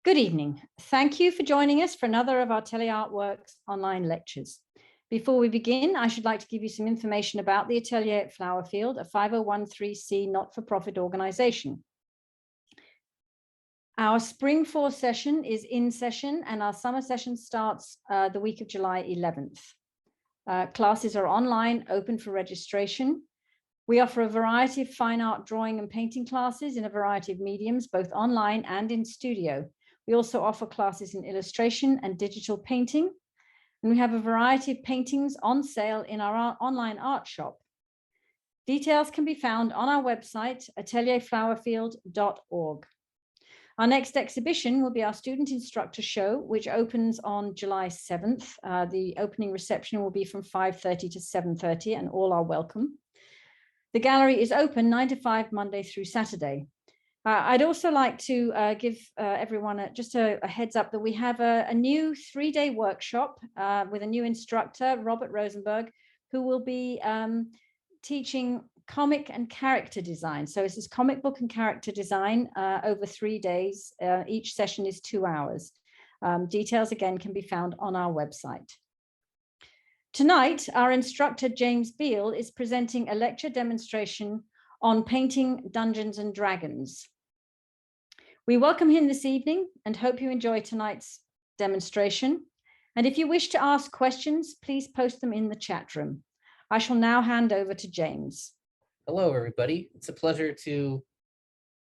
Good evening. Thank you for joining us for another of our Atelier Artworks online lectures. Before we begin, I should like to give you some information about the Atelier at Flowerfield, a 5013C not-for-profit organization. Our spring fall session is in session and our summer session starts the week of July 11th. Classes are online, open for registration. We offer a variety of fine art drawing and painting classes in a variety of mediums, both online and in studio. We also offer classes in illustration and digital painting. And we have a variety of paintings on sale in our online art shop. Details can be found on our website, atelierflowerfield.org. Our next exhibition will be our Student Instructor show, which opens on July 7th. The opening reception will be from 5:30 to 7:30, and all are welcome. The gallery is open 9 to 5, Monday through Saturday. I'd also like to give everyone just a heads up that we have a new 3-day workshop with a new instructor, Robert Rosenberg, who will be teaching comic and character design. So this is comic book and character design over 3 days. Each session is 2 hours. Details again can be found on our website. Tonight, our instructor, James Beihl, is presenting a lecture demonstration on painting Dungeons and Dragons. We welcome him this evening and hope you enjoy tonight's demonstration. And if you wish to ask questions, please post them in the chat room. I shall now hand over to James. Hello, everybody. It's a pleasure to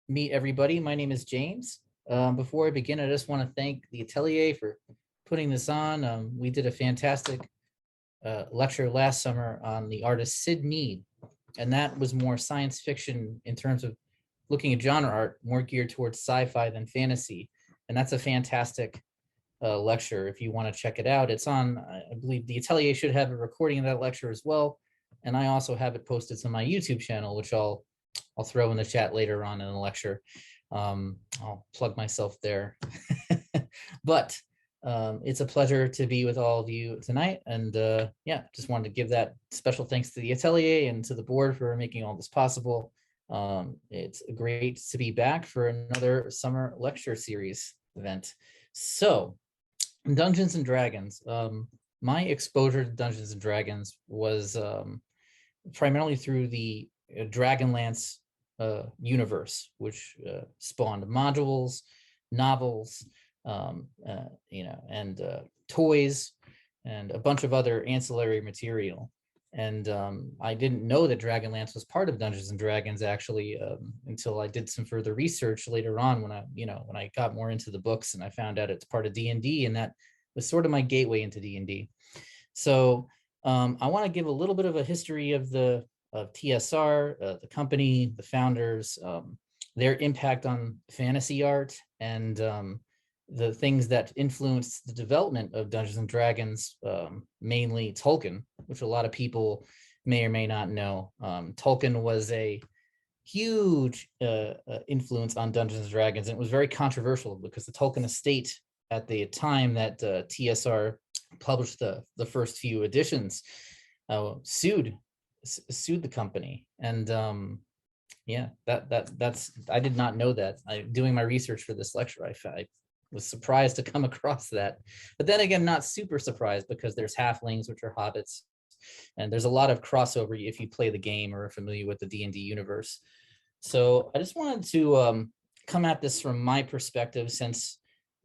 meet everybody. My name is James. Before I begin, I just want to thank the Atelier for putting this on. We did a fantastic lecture last summer on the artist Sid Mead, and that was more science fiction in terms of looking at genre art, more geared towards sci-fi than fantasy. And that's a fantastic lecture. If you want to check it out, it's on, I believe the Atelier should have a recording of that lecture as well. And I also have it posted to my YouTube channel, which I'll throw in the chat later on in the lecture. I'll plug myself there. But it's a pleasure to be with all of you tonight. And yeah, just wanted to give that special thanks to the Atelier and to the board for making all this possible. It's great to be back for another summer lecture series event. So, Dungeons and Dragons. My exposure to Dungeons and Dragons was primarily through the Dragonlance universe, which spawned modules, novels, and toys, and a bunch of other ancillary material. And I didn't know that Dragonlance was part of Dungeons and Dragons actually until I did some further research later on when I got more into the books and I found out it's part of D&D, and that was sort of my gateway into D&D. So I want to give a little bit of a history of TSR, the company, the founders, their impact on fantasy art, and the things that influenced the development of Dungeons and Dragons, mainly Tolkien, which a lot of people may or may not know. Tolkien was a huge influence on Dungeons and Dragons, and it was very controversial because the Tolkien estate at the time that TSR published the first few editions sued the company. And yeah, that's I did not know that. Doing my research for this lecture, I was surprised to come across that, but then again, not super surprised because there's halflings, which are hobbits, and there's a lot of crossover if you play the game or are familiar with the D&D universe. So I just wanted to come at this from my perspective, since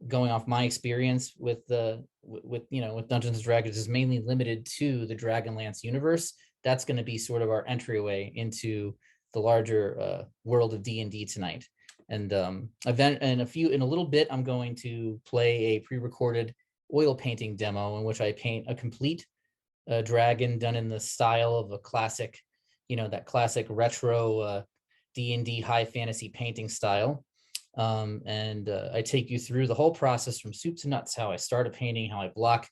going off my experience with Dungeons and Dragons is mainly limited to the Dragonlance universe. That's going to be sort of our entryway into the larger world of D&D tonight. And in a little bit, I'm going to play a pre-recorded oil painting demo in which I paint a complete dragon done in the style of a classic, that classic retro D&D high fantasy painting style. And I take you through the whole process from soup to nuts, how I start a painting, how I block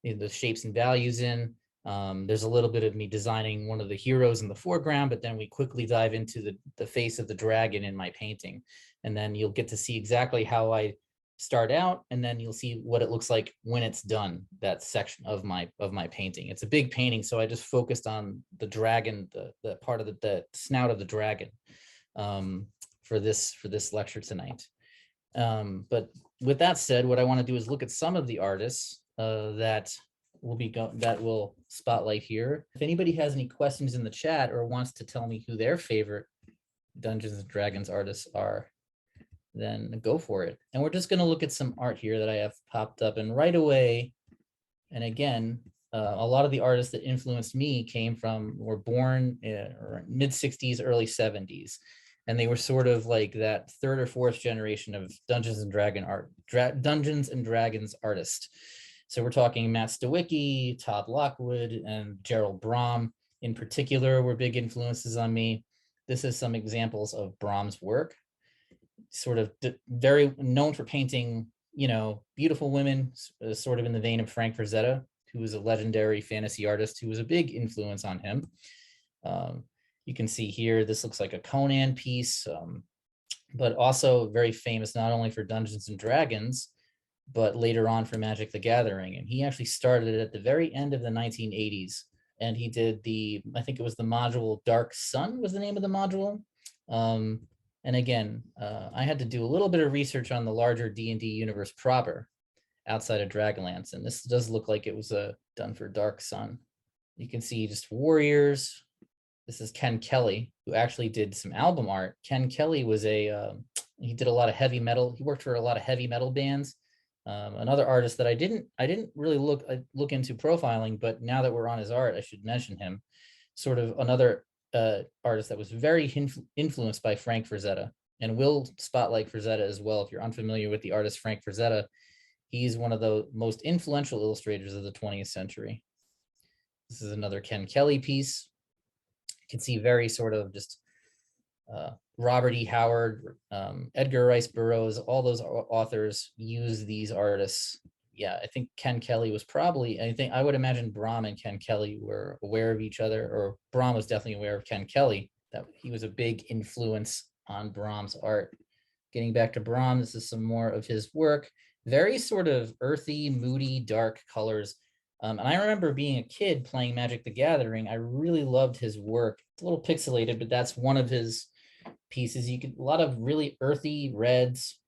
the shapes and values in. There's a little bit of me designing one of the heroes in the foreground, but then we quickly dive into the face of the dragon in my painting. And then you'll get to see exactly how I start out, and then you'll see what it looks like when it's done, that section of my painting. It's a big painting, so I just focused on the dragon, the part of the snout of the dragon for this lecture tonight. But with that said, what I want to do is look at some of the artists that will spotlight here. If anybody has any questions in the chat or wants to tell me who their favorite Dungeons and Dragons artists are, then go for it. And we're just going to look at some art here that I have popped up. And right away, and again, a lot of the artists that influenced me were born mid 60s, early 70s. And they were sort of like that third or fourth generation of Dungeons and Dragons artists. So we're talking Matt Stawicki, Todd Lockwood, and Gerald Brom in particular were big influences on me. This is some examples of Brom's work. Sort of very known for painting, beautiful women, sort of in the vein of Frank Rosetta, who was a legendary fantasy artist who was a big influence on him. You can see here, this looks like a Conan piece, but also very famous not only for Dungeons and Dragons, but later on for Magic the Gathering. And he actually started it at the very end of the 1980s. And he did I think it was the module Dark Sun was the name of the module. And again, I had to do a little bit of research on the larger D&D universe proper outside of Dragonlance. And this does look like it was done for Dark Sun. You can see just warriors. This is Ken Kelly, who actually did some album art. Ken Kelly was he did a lot of heavy metal. He worked for a lot of heavy metal bands. Another artist that I didn't really look into profiling, but now that we're on his art, I should mention him. Sort of another artist that was very influenced by Frank Frazetta, and we'll spotlight Frazetta as well. If you're unfamiliar with the artist Frank Frazetta, he's one of the most influential illustrators of the 20th century. This is another Ken Kelly piece. You can see very sort of just Robert E. Howard, Edgar Rice Burroughs, all those authors use these artists. Yeah, I think Ken Kelly was I would imagine Brom and Ken Kelly were aware of each other, or Brom was definitely aware of Ken Kelly, that he was a big influence on Brom's art. Getting back to Brom, this is some more of his work. Very sort of earthy, moody, dark colors. And I remember being a kid playing Magic the Gathering. I really loved his work. It's a little pixelated, but that's one of his pieces. You get a lot of really earthy reds.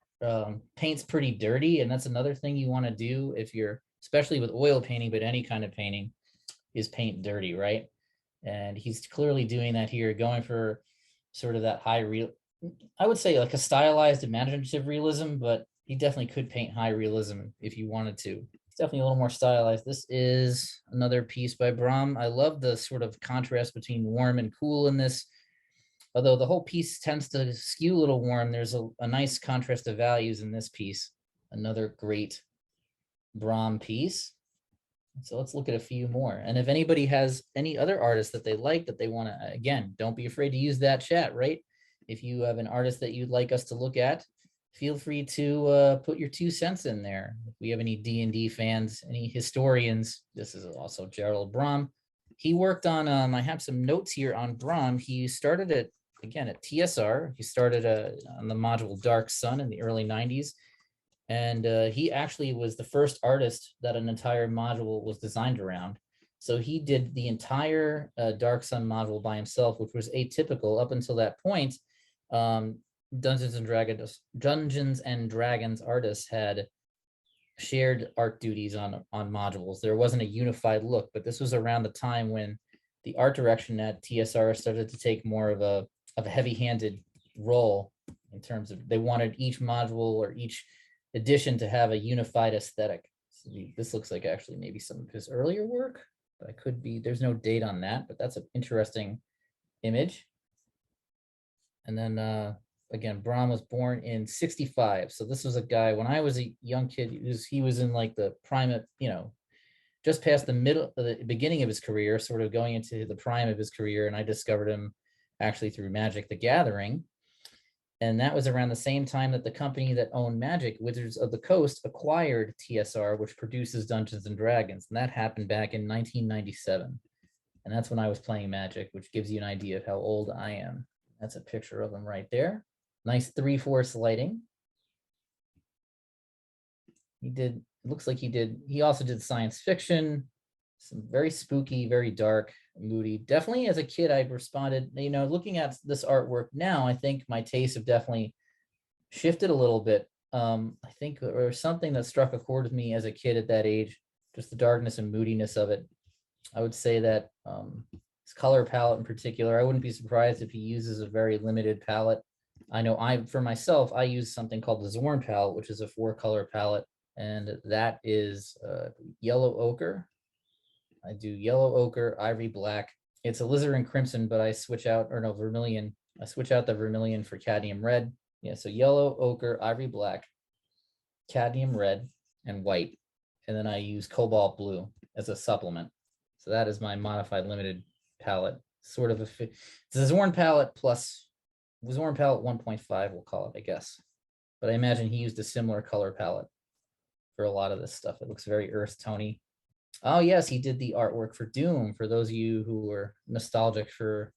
Paint's pretty dirty, and that's another thing you want to do if you're, especially with oil painting, but any kind of painting, is paint dirty, right? And he's clearly doing that here, going for sort of that I would say like a stylized imaginative realism, but he definitely could paint high realism if you wanted to. It's definitely a little more stylized. This is another piece by Brom. I love the sort of contrast between warm and cool in this. Although the whole piece tends to skew a little warm, there's a nice contrast of values in this piece. Another great Brom piece. So let's look at a few more. And if anybody has any other artists that they like, that they want to, again, don't be afraid to use that chat, right? If you have an artist that you'd like us to look at, feel free to put your 2 cents in there. If we have any D&D fans, any historians, this is also Gerald Brom. He worked on, I have some notes here on Brom. He started at TSR. He started on the module Dark Sun in the early 90s. And he actually was the first artist that an entire module was designed around. So he did the entire Dark Sun module by himself, which was atypical up until that point. Dungeons and Dragons artists had shared art duties on modules. There wasn't a unified look, but this was around the time when the art direction at TSR started to take more of a heavy-handed role in terms of they wanted each module or each edition to have a unified aesthetic. So this looks like actually maybe some of his earlier work, but there's no date on that, but that's an interesting image. And then again, Brom was born in 65. So this was a guy, when I was a young kid, he was in like the prime of, just past the beginning of his career, sort of going into the prime of his career. And I discovered him actually through Magic the Gathering. And that was around the same time that the company that owned Magic, Wizards of the Coast, acquired TSR, which produces Dungeons and Dragons. And that happened back in 1997. And that's when I was playing Magic, which gives you an idea of how old I am. That's a picture of him right there. Nice 3/4 lighting. He also did science fiction, some very spooky, very dark, moody. Definitely as a kid, I responded, looking at this artwork now, I think my tastes have definitely shifted a little bit I think, or something that struck a chord with me as a kid at that age, just the darkness and moodiness of it. I would say that his color palette in particular, I wouldn't be surprised if he uses a very limited palette. I know for myself, I use something called the Zorn palette, which is a 4-color palette, and that is yellow ochre. I do yellow ochre, ivory black. It's alizarin crimson, but I switch out, or no, vermilion. I switch out the vermilion for cadmium red. Yeah, so yellow, ochre, ivory black, cadmium red, and white. And then I use cobalt blue as a supplement. So that is my modified limited palette. Sort of it's a Zorn palette plus Zorn palette 1.5, we'll call it, I guess. But I imagine he used a similar color palette for a lot of this stuff. It looks very earth tony. Oh yes, he did the artwork for Doom, for those of you who were nostalgic for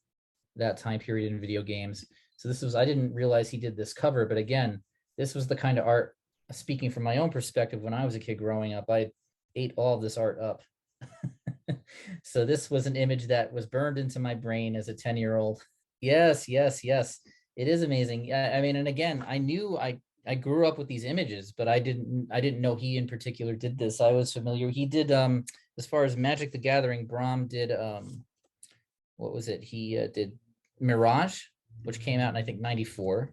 that time period in video games. So this was, I didn't realize he did this cover, but again, this was the kind of art, speaking from my own perspective, when I was a kid growing up, I ate all of this art up. So this was an image that was burned into my brain as a 10-year-old. Yes, yes, yes. It is amazing. I mean, and again, I knew I grew up with these images, but I didn't know he in particular did this. I was familiar. He did as far as Magic the Gathering, Brahm did what was it? He did Mirage, which came out in I think 94,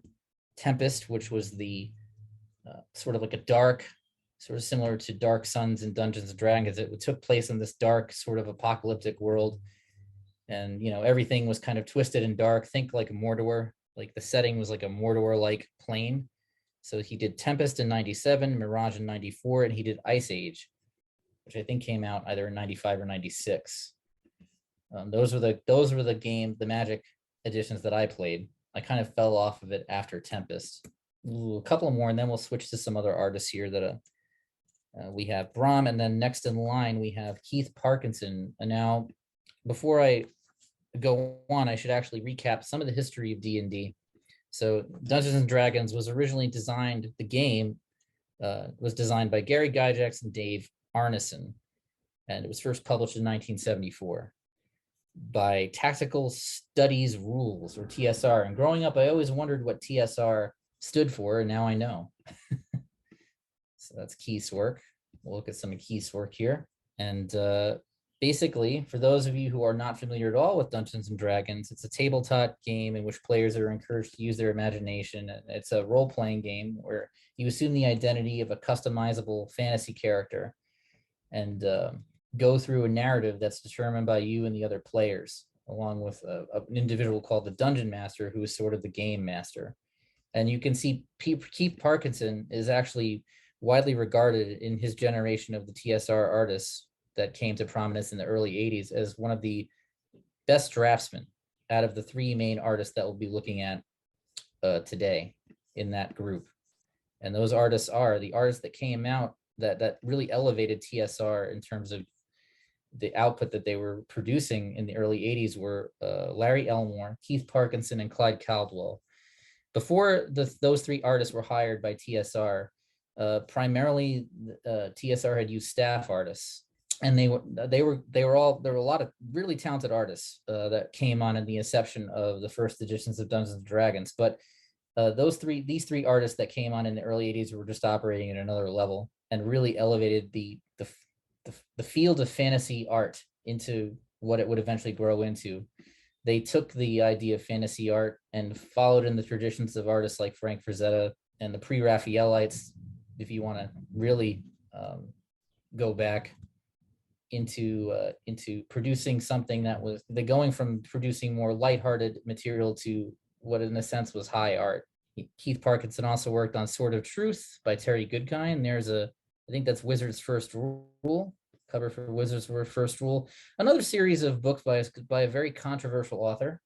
Tempest, which was the sort of like a dark, sort of similar to Dark Suns and Dungeons and Dragons. It took place in this dark sort of apocalyptic world, and you know, everything was kind of twisted and dark. Think like a Mordor, like the setting was like a Mordor-like plane. So he did Tempest in 97, Mirage in 94, and he did Ice Age, which I think came out either in 95 or 96. Those were the Magic editions that I played. I kind of fell off of it after Tempest. Ooh, a couple more, and then we'll switch to some other artists here that we have Brahm, and then next in line we have Keith Parkinson. And now, before I go on, I should actually recap some of the history of D&D. So Dungeons and Dragons was originally designed, the game was designed by Gary Gygax and Dave Arneson, and it was first published in 1974 by Tactical Studies Rules, or TSR. And growing up, I always wondered what TSR stood for, and now I know. So that's Keith's work. We'll look at some of Keith's work here. And basically, for those of you who are not familiar at all with Dungeons and Dragons, it's a tabletop game in which players are encouraged to use their imagination. It's a role-playing game where you assume the identity of a customizable fantasy character and go through a narrative that's determined by you and the other players, along with an individual called the Dungeon Master, who is sort of the game master. And you can see Keith Parkinson is actually widely regarded in his generation of the TSR artists that came to prominence in the early 80s as one of the best draftsmen out of the 3 main artists that we'll be looking at today in that group. And those artists are the artists that came out that really elevated TSR in terms of the output that they were producing in the early 80s were Larry Elmore, Keith Parkinson, and Clyde Caldwell. Before those 3 artists were hired by TSR, primarily TSR had used staff artists, and there were a lot of really talented artists that came on in the inception of the first editions of Dungeons and Dragons. But these three artists that came on in the early 80s were just operating at another level and really elevated the field of fantasy art into what it would eventually grow into. They took the idea of fantasy art and followed in the traditions of artists like Frank Rosetta and the pre-Raphaelites, if you want to really go back into producing something that was going from producing more lighthearted material to what in a sense was high art. Keith Parkinson also worked on Sword of Truth by Terry Goodkind. There's I think that's Wizard's First Rule, cover for Wizard's First Rule. Another series of books by a very controversial author.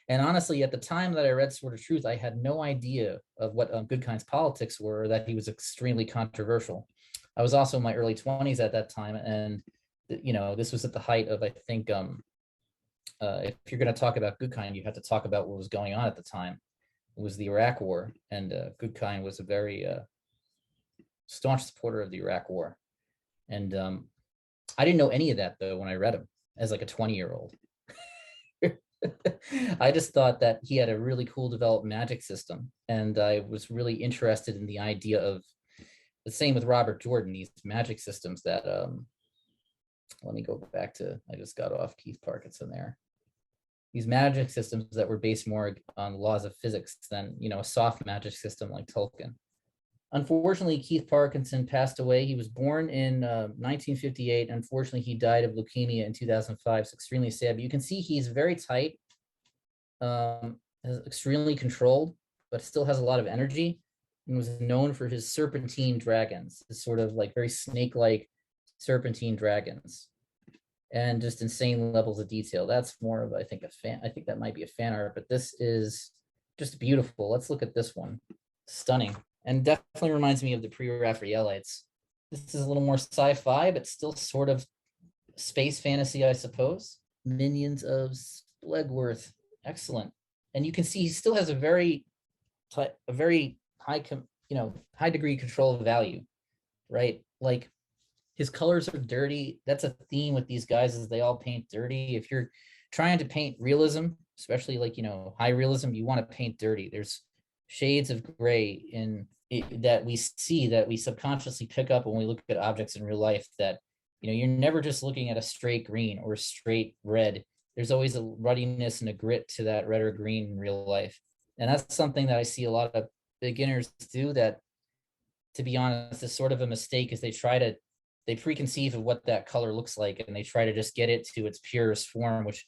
And honestly, at the time that I read Sword of Truth, I had no idea of what Goodkind's politics were, or that he was extremely controversial. I was also in my early 20s at that time, and you know, this was at the height of, I think, if you're going to talk about Goodkind, you have to talk about what was going on at the time. It was the Iraq War, and Goodkind was a very staunch supporter of the Iraq War. And I didn't know any of that, though, when I read him as like a 20-year-old. I just thought that he had a really cool developed magic system. And I was really interested in the idea of the same with Robert Jordan, these magic systems that, let me go back to, I just got off Keith Parkinson there. These magic systems that were based more on laws of physics than, a soft magic system like Tolkien. Unfortunately, Keith Parkinson passed away. He was born in 1958. Unfortunately, he died of leukemia in 2005. It's extremely sad, but you can see he's very tight, extremely controlled, but still has a lot of energy, and was known for his serpentine dragons, this sort of like very snake-like serpentine dragons, and just insane levels of detail. That's more of, I think that might be a fan art, but this is just beautiful. Let's look at this one. Stunning. And definitely reminds me of the pre-Raphaelites. This is a little more sci-fi, but still sort of space fantasy, I suppose. Minions of Splegworth. Excellent. And you can see he still has a very high, high degree control of value, right? Like his colors are dirty. That's a theme with these guys, is they all paint dirty. If you're trying to paint realism, especially like, high realism, you want to paint dirty. There's shades of gray in it that we see, that we subconsciously pick up when we look at objects in real life, that you're never just looking at a straight green or a straight red. There's always a ruddiness and a grit to that red or green in real life. And that's something that I see a lot of beginners do, that, to be honest, is sort of a mistake, is they preconceive of what that color looks like, and they try to just get it to its purest form, which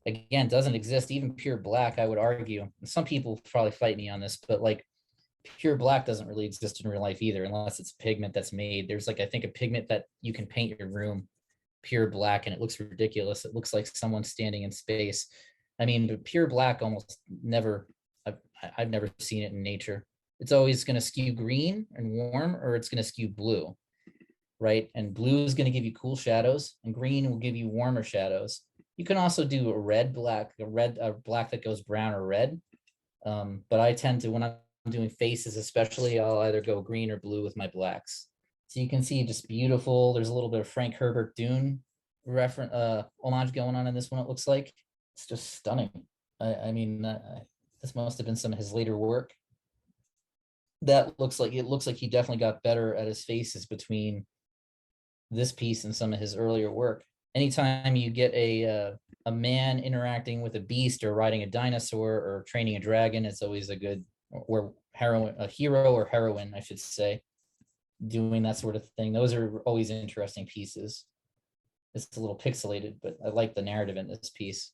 again doesn't exist. Even pure black, I would argue, and some people probably fight me on this, but like pure black doesn't really exist in real life either, unless it's a pigment that's made. There's like, I think, a pigment that you can paint your room pure black and it looks ridiculous. It looks like someone standing in space. I mean, but pure black almost never, I've never seen it in nature. It's always going to skew green and warm, or it's going to skew blue, right? And blue is going to give you cool shadows, and green will give you warmer shadows. You can also do a red black, a black that goes brown or red. But I tend to, when I'm doing faces especially, I'll either go green or blue with my blacks. So you can see just beautiful. There's a little bit of Frank Herbert Dune homage going on in this one, it looks like. It's just stunning. I mean, this must have been some of his later work. It looks like he definitely got better at his faces between this piece and some of his earlier work. Anytime you get a man interacting with a beast, or riding a dinosaur, or training a dragon, it's always a good, or a hero or heroine, I should say, doing that sort of thing. Those are always interesting pieces. It's a little pixelated, but I like the narrative in this piece.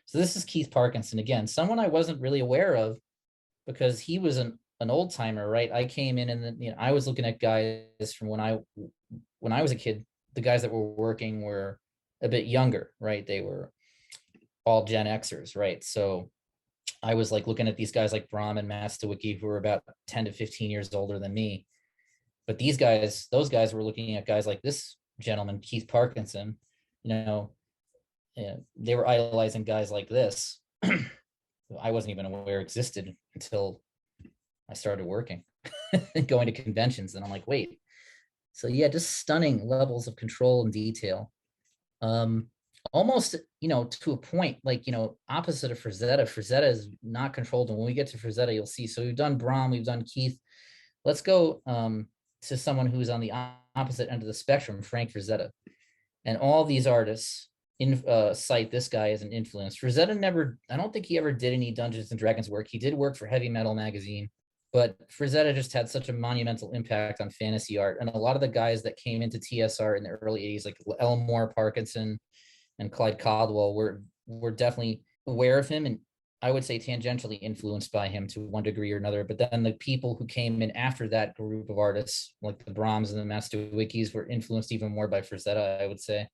So this is Keith Parkinson, again, someone I wasn't really aware of, because he was an old timer, right? I came in and I was looking at guys from when I was a kid. The guys that were working were a bit younger, right? They were all Gen Xers, right? So I was like looking at these guys like Brahm and Mastawicki, who were about 10 to 15 years older than me. But those guys were looking at guys like this gentleman, Keith Parkinson. They were idolizing guys like this. I wasn't even aware existed until I started working and going to conventions. And I'm like, wait. So yeah, just stunning levels of control and detail. Almost, to a point, like, opposite of Rosetta. Rosetta is not controlled. And when we get to Rosetta, you'll see. So we've done Brahm, we've done Keith. Let's go to someone who's on the opposite end of the spectrum, Frank Rosetta. And all these artists cite this guy as an influence. Rosetta I don't think he ever did any Dungeons and Dragons work. He did work for Heavy Metal magazine, but Rosetta just had such a monumental impact on fantasy art. And a lot of the guys that came into TSR in the early 80s, like Elmore, Parkinson, and Clyde Caldwell, were definitely aware of him, and I would say tangentially influenced by him to one degree or another. But then the people who came in after that group of artists, like the Brahms and the Mastawickis, were influenced even more by Rosetta, I would say.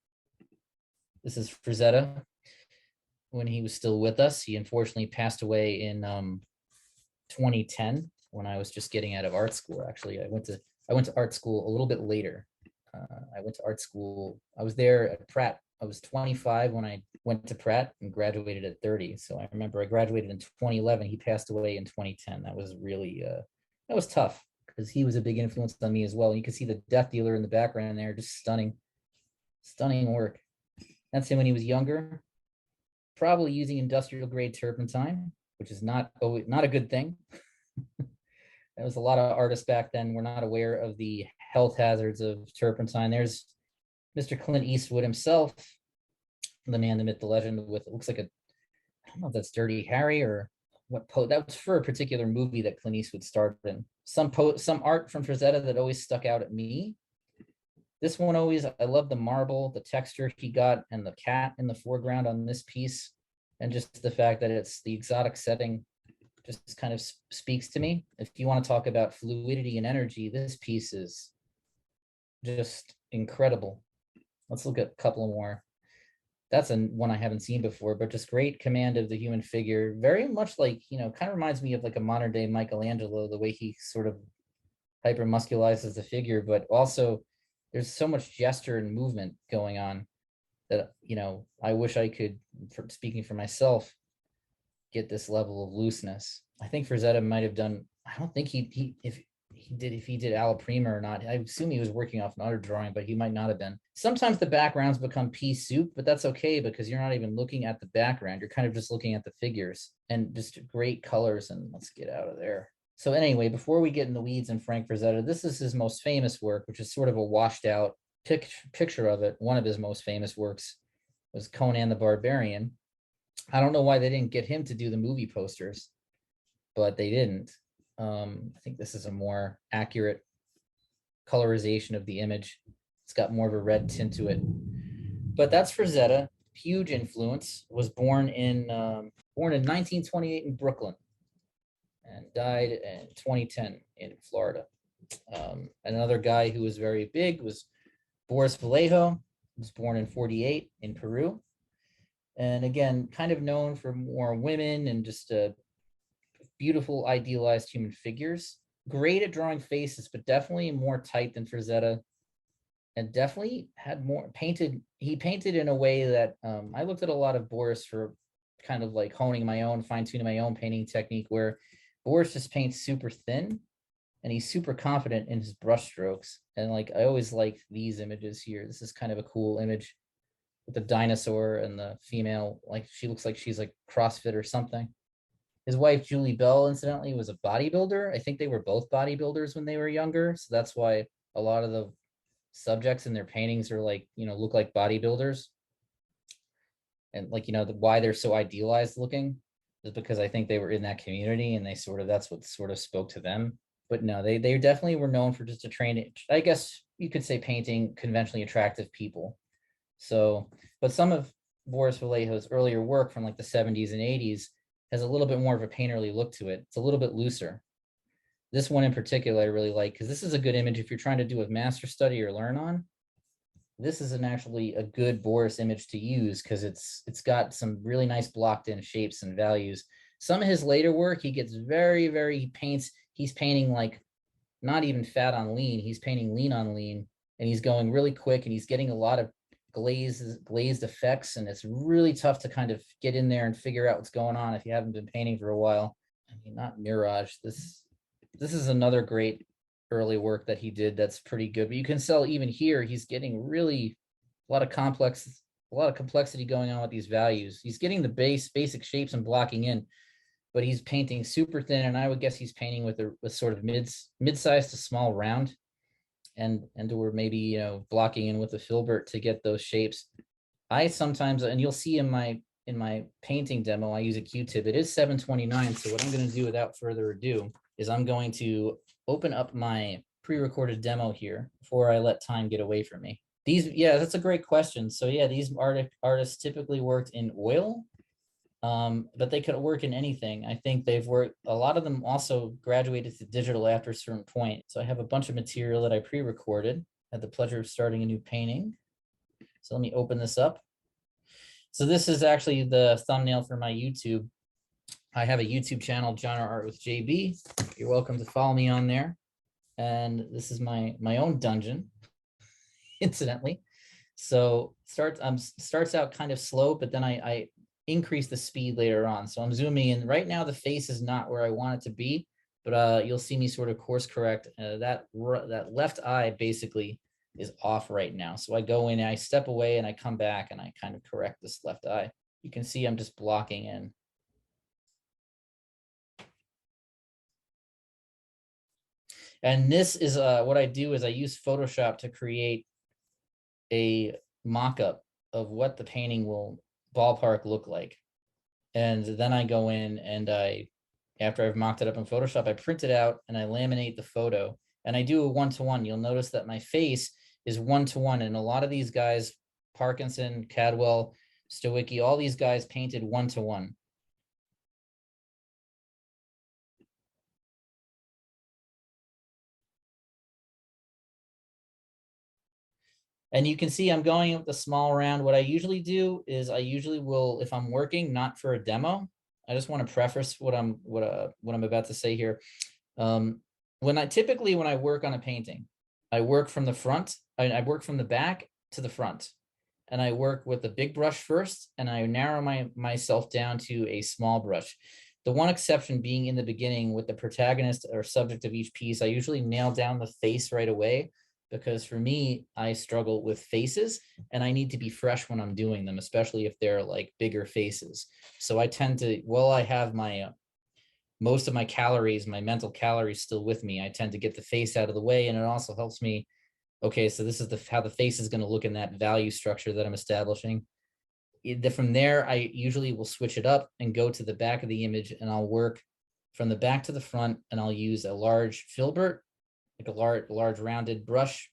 This is Rosetta when he was still with us. He unfortunately passed away in 2010, when I was just getting out of art school. Actually, I went to art school a little bit later. I went to art school. I was there at Pratt. I was 25 when I went to Pratt and graduated at 30. So I remember I graduated in 2011. He passed away in 2010. That was really, that was tough, because he was a big influence on me as well. You can see the Death Dealer in the background there, just stunning, stunning work. That's him when he was younger. probably using industrial grade turpentine, which is not a good thing. There was a lot of artists back then were not aware of the health hazards of turpentine. There's Mr. Clint Eastwood himself, the man, the myth, the legend, with, it looks like a, I don't know if that's Dirty Harry or what that was for a particular movie that Clint Eastwood starred in. Some art from Rosetta that always stuck out at me. This one always, I love the marble, the texture he got, and the cat in the foreground on this piece, and just the fact that it's the exotic setting just kind of speaks to me. If you want to talk about fluidity and energy, this piece is just incredible. Let's look at a couple more. That's one I haven't seen before, but just great command of the human figure. Very much like, kind of reminds me of like a modern day Michelangelo, the way he sort of hypermusculizes the figure, but also there's so much gesture and movement going on that, I wish I could, speaking for myself, get this level of looseness. I think Rosetta might have done, I don't think if he did alla prima or not. I assume he was working off another drawing, but he might not have been. Sometimes the backgrounds become pea soup, but that's okay because you're not even looking at the background. You're kind of just looking at the figures and just great colors. And let's get out of there. So anyway, before we get in the weeds in Frank Rosetta, this is his most famous work, which is sort of a washed out picture of it. One of his most famous works was Conan the Barbarian. I don't know why they didn't get him to do the movie posters, but they didn't. I think this is a more accurate colorization of the image. It's got more of a red tint to it. But that's Rosetta, huge influence. Was born in 1928 in Brooklyn and died in 2010 in Florida. Another guy who was very big was Boris Vallejo, was born in 48 in Peru. And again, kind of known for more women and just beautiful, idealized human figures. Great at drawing faces, but definitely more tight than Rosetta. And definitely had more painted. He painted in a way that I looked at a lot of Boris for kind of like honing my own, fine-tuning my own painting technique, where Boris just paints super thin and he's super confident in his brush strokes. And like, I always like these images here. This is kind of a cool image with the dinosaur and the female, like she looks like she's like CrossFit or something. His wife, Julie Bell, incidentally, was a bodybuilder. I think they were both bodybuilders when they were younger. So that's why a lot of the subjects in their paintings are like, look like bodybuilders. And like, why they're so idealized looking is because I think they were in that community and that's what sort of spoke to them. But no, they definitely were known for just a training, I guess you could say, painting conventionally attractive people. So, but some of Boris Vallejo's earlier work from like the 70s and 80s has a little bit more of a painterly look to it. It's a little bit looser. This one in particular, I really like, because this is a good image if you're trying to do a master study or learn on. This is actually a good Boris image to use because it's got some really nice blocked in shapes and values. Some of his later work, he gets very, very, he's painting like not even fat on lean. He's painting lean on lean, and he's going really quick, and he's getting a lot of glazed effects, and it's really tough to kind of get in there and figure out what's going on if you haven't been painting for a while. I mean, not Mirage. This is another great early work that he did that's pretty good, but you can tell even here he's getting really a lot of complexity going on with these values. He's getting the basic shapes and blocking in, but he's painting super thin, and I would guess he's painting with a sort of mid-sized to small round, and or maybe blocking in with a filbert to get those shapes. I sometimes, and you'll see in my painting demo, I use a Q-tip. It is 729, so what I'm going to do without further ado is I'm going to open up my pre-recorded demo here before I let time get away from me. That's a great question. So yeah, these artists typically worked in oil, but they could work in anything. I think a lot of them also graduated to digital after a certain point. So I have a bunch of material that I pre-recorded. I had the pleasure of starting a new painting. So let me open this up. So this is actually the thumbnail for my YouTube. I have a YouTube channel, Genre Art with JB. You're welcome to follow me on there. And this is my own dungeon, incidentally. So starts out kind of slow, but then I increase the speed later on. So I'm zooming in. Right now, the face is not where I want it to be, but you'll see me sort of course correct. That left eye basically is off right now. So I go in, I step away, and I come back, and I kind of correct this left eye. you can see I'm just blocking in. And this is what I do is I use Photoshop to create a mock-up of what the painting will ballpark look like. And then I go in and after I've mocked it up in Photoshop, I print it out and I laminate the photo. And I do a one-to-one. You'll notice that my face is one-to-one. And a lot of these guys, Parkinson, Cadwell, Stowicki, all these guys painted one-to-one. And you can see I'm going with the small round. What I usually do is I usually will, if I'm working, not for a demo, I just want to preface what I'm about to say here. When I work on a painting, I work from the front, I work from the back to the front, and I work with the big brush first, and I narrow myself down to a small brush. The one exception being in the beginning with the protagonist or subject of each piece, I usually nail down the face right away, because for me, I struggle with faces and I need to be fresh when I'm doing them, especially if they're like bigger faces. So I tend to, while I have my most of my calories, my mental calories still with me, I tend to get the face out of the way. And it also helps me, okay, so this is how the face is going to look in that value structure that I'm establishing. From there, I usually will switch it up and go to the back of the image, and I'll work from the back to the front, and I'll use a large filbert, like a large rounded brush,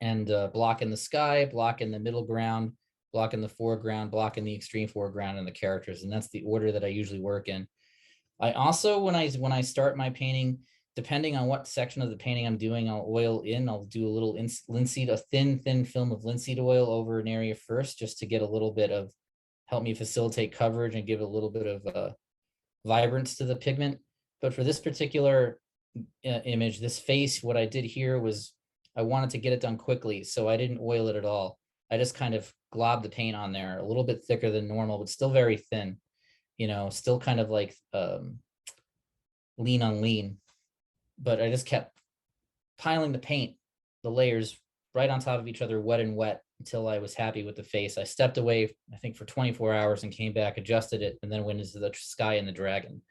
and block in the sky, block in the middle ground, block in the foreground, block in the extreme foreground, and the characters. And that's the order that I usually work in. I also, when I start my painting, depending on what section of the painting I'm doing, I'll oil in. I'll do a little linseed, a thin film of linseed oil over an area first, just to get a little bit of, help me facilitate coverage and give a little bit of vibrance to the pigment. But for this particular image, this face, what I did here was I wanted to get it done quickly, so I didn't oil it at all. I just kind of globbed the paint on there, a little bit thicker than normal, but still very thin, still kind of like lean on lean. But I just kept piling the paint, the layers right on top of each other, wet and wet, until I was happy with the face. I stepped away, I think, for 24 hours and came back, adjusted it, and then went into the sky and the dragon.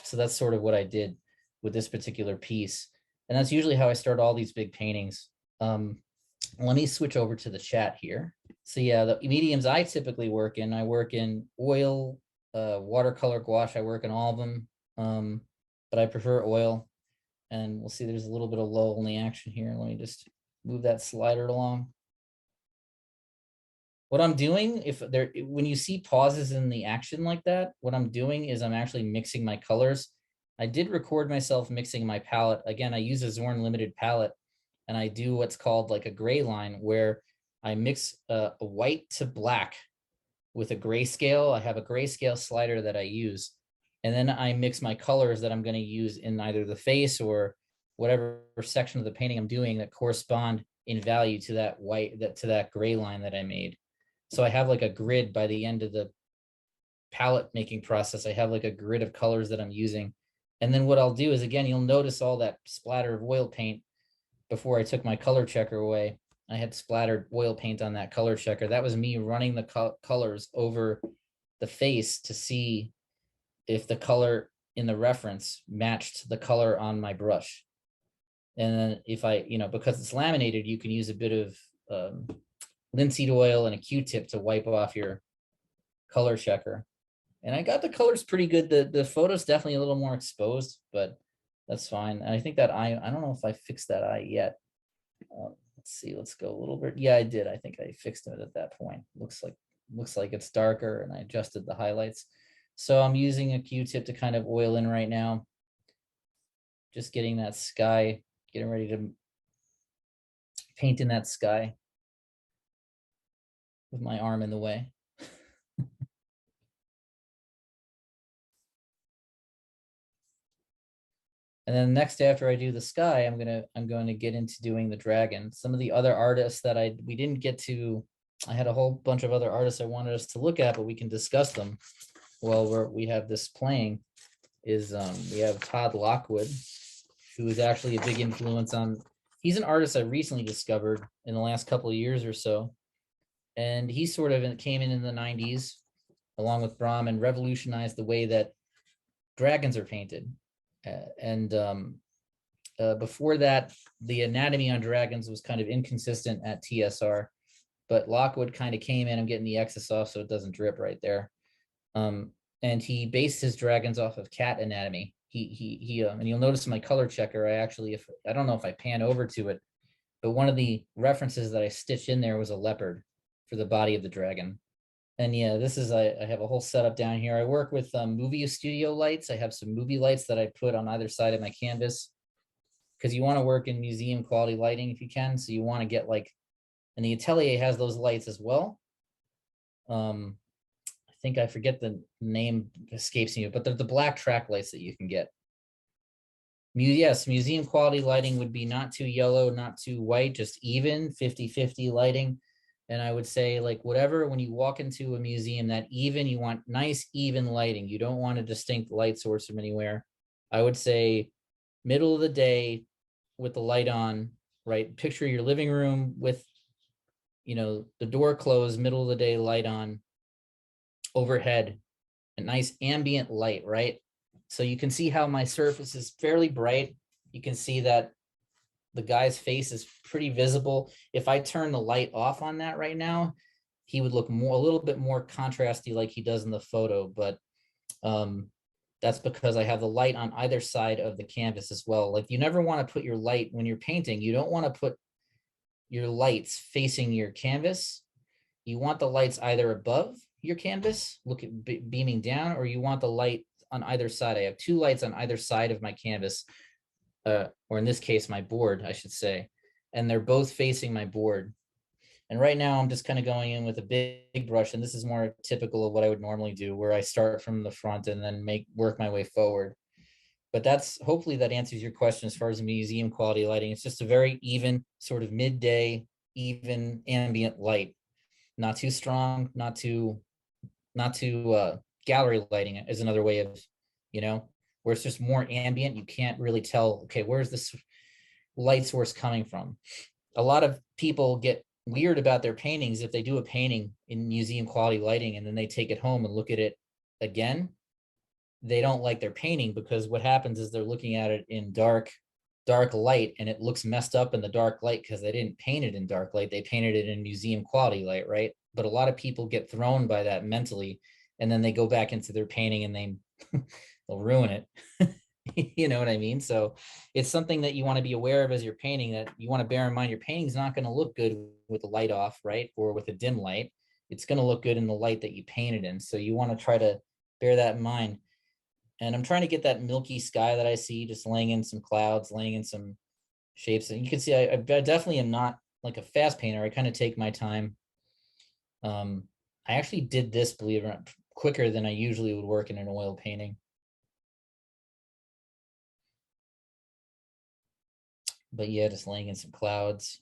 So that's sort of what I did with this particular piece. And that's usually how I start all these big paintings. Let me switch over to the chat here. So yeah, the mediums I typically work in, I work in oil, watercolor, gouache. I work in all of them, but I prefer oil. And we'll see there's a little bit of lull in the action here. Let me just move that slider along. What I'm doing, when you see pauses in the action like that, what I'm doing is I'm actually mixing my colors. I did record myself mixing my palette. Again, I use a Zorn limited palette, and I do what's called like a gray line, where I mix a white to black with a grayscale. I have a grayscale slider that I use, and then I mix my colors that I'm going to use in either the face or whatever section of the painting I'm doing that correspond in value to that to that gray line that I made. So I have like a grid by the end of the palette making process. I have like a grid of colors that I'm using. And then what I'll do is, again, you'll notice all that splatter of oil paint. Before I took my color checker away, I had splattered oil paint on that color checker. That was me running the colors over the face to see if the color in the reference matched the color on my brush. And then if I, because it's laminated, you can use a bit of linseed oil and a Q-tip to wipe off your color checker. And I got the colors pretty good. The photo's definitely a little more exposed, but that's fine. And I think that I don't know if I fixed that eye yet. Let's see, let's go a little bit. Yeah, I did. I think I fixed it at that point. Looks like it's darker, and I adjusted the highlights. So I'm using a Q-tip to kind of oil in right now. Just getting that sky, getting ready to paint in that sky with my arm in the way. And then next, after I do the sky, I'm going to get into doing the dragon. Some of the other artists that we didn't get to, I had a whole bunch of other artists I wanted us to look at, but we can discuss them while we have this playing. We have Todd Lockwood, who is actually a big influence on. He's an artist I recently discovered in the last couple of years or so, and he sort of came in the 90s. along with Brahman, revolutionized the way that dragons are painted. Before that, the anatomy on dragons was kind of inconsistent at TSR, but Lockwood kind of came in. I'm getting the excess off so it doesn't drip right there. And he based his dragons off of cat anatomy. And you'll notice in my color checker, I don't know if I pan over to it, but one of the references that I stitched in there was a leopard for the body of the dragon. And yeah, I have a whole setup down here. I work with movie studio lights. I have some movie lights that I put on either side of my canvas, because you want to work in museum quality lighting if you can. So you want to get and the Atelier has those lights as well. I think I forget the name, escapes me, but they're the black track lights that you can get. Yes, museum quality lighting would be not too yellow, not too white, just even 50-50 lighting. And I would say whatever, when you walk into a museum, that even, you want nice, even lighting. You don't want a distinct light source from anywhere. I would say middle of the day with the light on, right? Picture your living room with, the door closed, middle of the day, light on, overhead, a nice ambient light, right? So you can see how my surface is fairly bright. You can see that the guy's face is pretty visible. If I turn the light off on that right now, he would look a little bit more contrasty like he does in the photo, but that's because I have the light on either side of the canvas as well. You never want to put your light, when you're painting, you don't want to put your lights facing your canvas. You want the lights either above your canvas, beaming down, or you want the light on either side. I have two lights on either side of my canvas, or in this case, my board, I should say, and they're both facing my board. And right now I'm just kind of going in with a big brush, and this is more typical of what I would normally do, where I start from the front and then work my way forward. But hopefully that answers your question as far as museum quality lighting. It's just a very even, sort of midday, even ambient light. Not too strong, not too gallery lighting is another way of, where it's just more ambient. You can't really tell, okay, where's this light source coming from? A lot of people get weird about their paintings if they do a painting in museum quality lighting and then they take it home and look at it again. They don't like their painting, because what happens is they're looking at it in dark light, and it looks messed up in the dark light because they didn't paint it in dark light. They painted it in museum quality light, right? But a lot of people get thrown by that mentally, and then they go back into their painting and they'll ruin it. You know what I mean? So it's something that you want to be aware of as you're painting, that you want to bear in mind. Your painting's not going to look good with the light off, right? Or with a dim light. It's going to look good in the light that you painted in. So you want to try to bear that in mind. And I'm trying to get that milky sky that I see, just laying in some clouds, laying in some shapes. And you can see I definitely am not like a fast painter. I kind of take my time. I actually did this, believe it or not, quicker than I usually would work in an oil painting. But yeah, just laying in some clouds.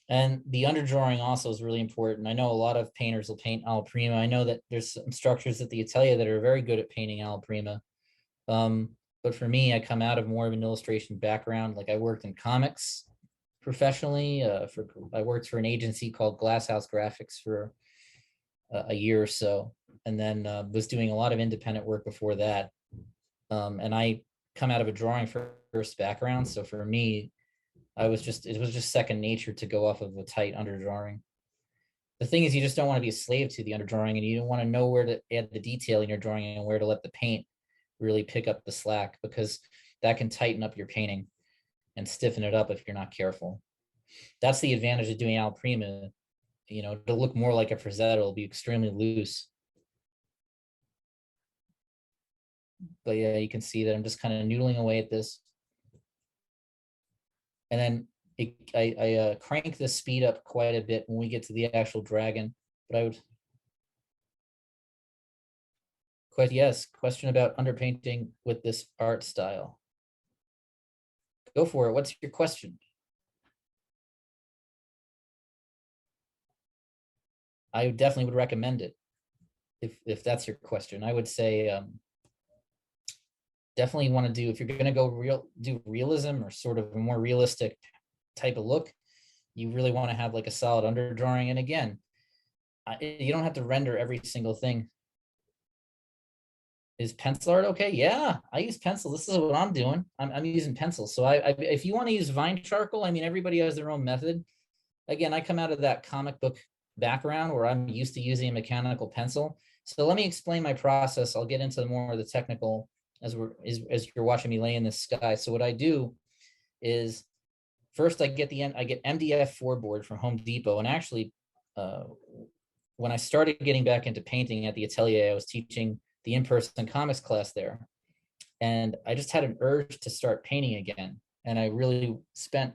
And the underdrawing also is really important. I know a lot of painters will paint alla prima. I know that there's some structures at the Atelier that are very good at painting alla prima. But for me, I come out of more of an illustration background. I worked in comics professionally. I worked for an agency called Glasshouse Graphics for a year or so, and then was doing a lot of independent work before that. And I come out of a drawing first background. So for me, it was just second nature to go off of a tight underdrawing. The thing is, you just don't want to be a slave to the underdrawing, and you don't want to know where to add the detail in your drawing and where to let the paint really pick up the slack, because that can tighten up your painting and stiffen it up if you're not careful. That's the advantage of doing alla prima. To look more like a Rosetta, it'll be extremely loose. But yeah, you can see that I'm just kind of noodling away at this. And then I crank the speed up quite a bit when we get to the actual dragon. But question about underpainting with this art style. Go for it. What's your question? I definitely would recommend it if that's your question. I would say definitely want to do, if you're going to do realism or sort of a more realistic type of look, you really want to have like a solid underdrawing. And again, you don't have to render every single thing. Is pencil art okay? Yeah, I use pencil. This is what I'm doing. I'm using pencil. So if you want to use Vine charcoal, I mean, everybody has their own method. Again, I come out of that comic book background where I'm used to using a mechanical pencil. So let me explain my process. I'll get into more of the technical as you're watching me lay in this sky. So what I do is first I get MDF4 board from Home Depot. And actually, when I started getting back into painting at the Atelier, I was teaching the in-person comics class there. And I just had an urge to start painting again. And I really spent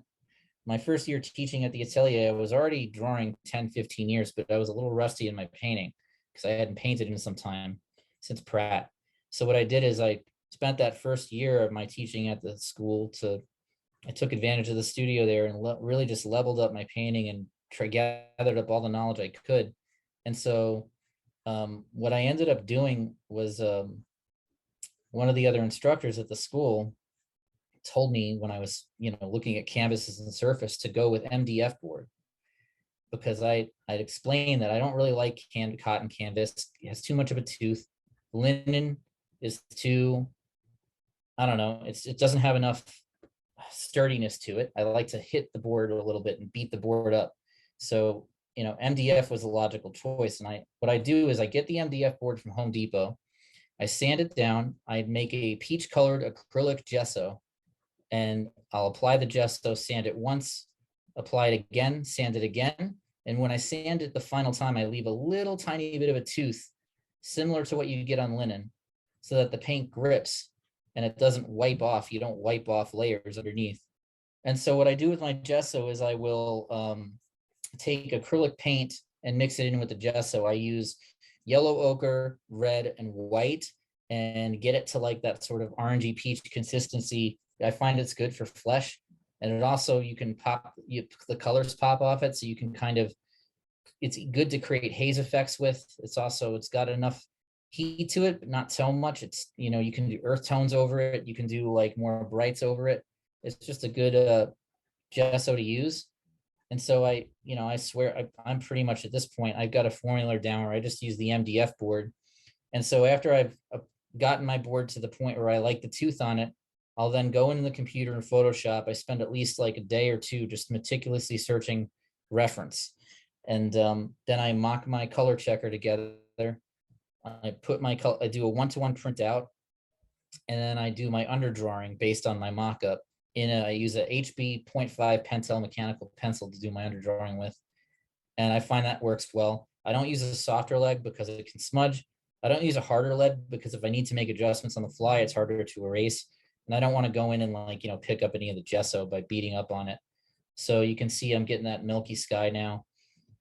my first year teaching at the Atelier. I was already drawing 10, 15 years, but I was a little rusty in my painting because I hadn't painted in some time since Pratt. So what I did is I spent that first year of my teaching at the school I took advantage of the studio there and really just leveled up my painting and gathered up all the knowledge I could. And so what I ended up doing was one of the other instructors at the school told me when I was, looking at canvases and surface to go with MDF board because I'd explained that I don't really like cotton canvas. It has too much of a tooth. Linen is too, I don't know, it doesn't have enough sturdiness to it. I like to hit the board a little bit and beat the board up. So, MDF was a logical choice. And what I do is I get the MDF board from Home Depot. I sand it down. I make a peach colored acrylic gesso and I'll apply the gesso, sand it once, apply it again, sand it again. And when I sand it the final time, I leave a little tiny bit of a tooth similar to what you get on linen so that the paint grips and it doesn't wipe off. You don't wipe off layers underneath. And so what I do with my gesso is I will take acrylic paint and mix it in with the gesso. I use yellow ochre, red, and white and get it to like that sort of orangey peach consistency. I find it's good for flesh. And it also, you can the colors pop off it. So you can it's good to create haze effects with. It's got enough heat to it, but not so much. It's, you can do earth tones over it. You can do like more brights over it. It's just a good gesso to use. And so I swear I'm pretty much at this point, I've got a formula down where I just use the MDF board. And so after I've gotten my board to the point where I like the tooth on it, I'll then go into the computer in Photoshop. I spend at least like a day or two just meticulously searching reference. And then I mock my color checker together. I do a 1-to-1 printout, and then I do my underdrawing based on my mock-up. I use a HB 0.5 Pentel mechanical pencil to do my underdrawing with. And I find that works well. I don't use a softer lead because it can smudge. I don't use a harder lead because if I need to make adjustments on the fly, it's harder to erase. And I don't want to go in and pick up any of the gesso by beating up on it. So you can see I'm getting that milky sky now.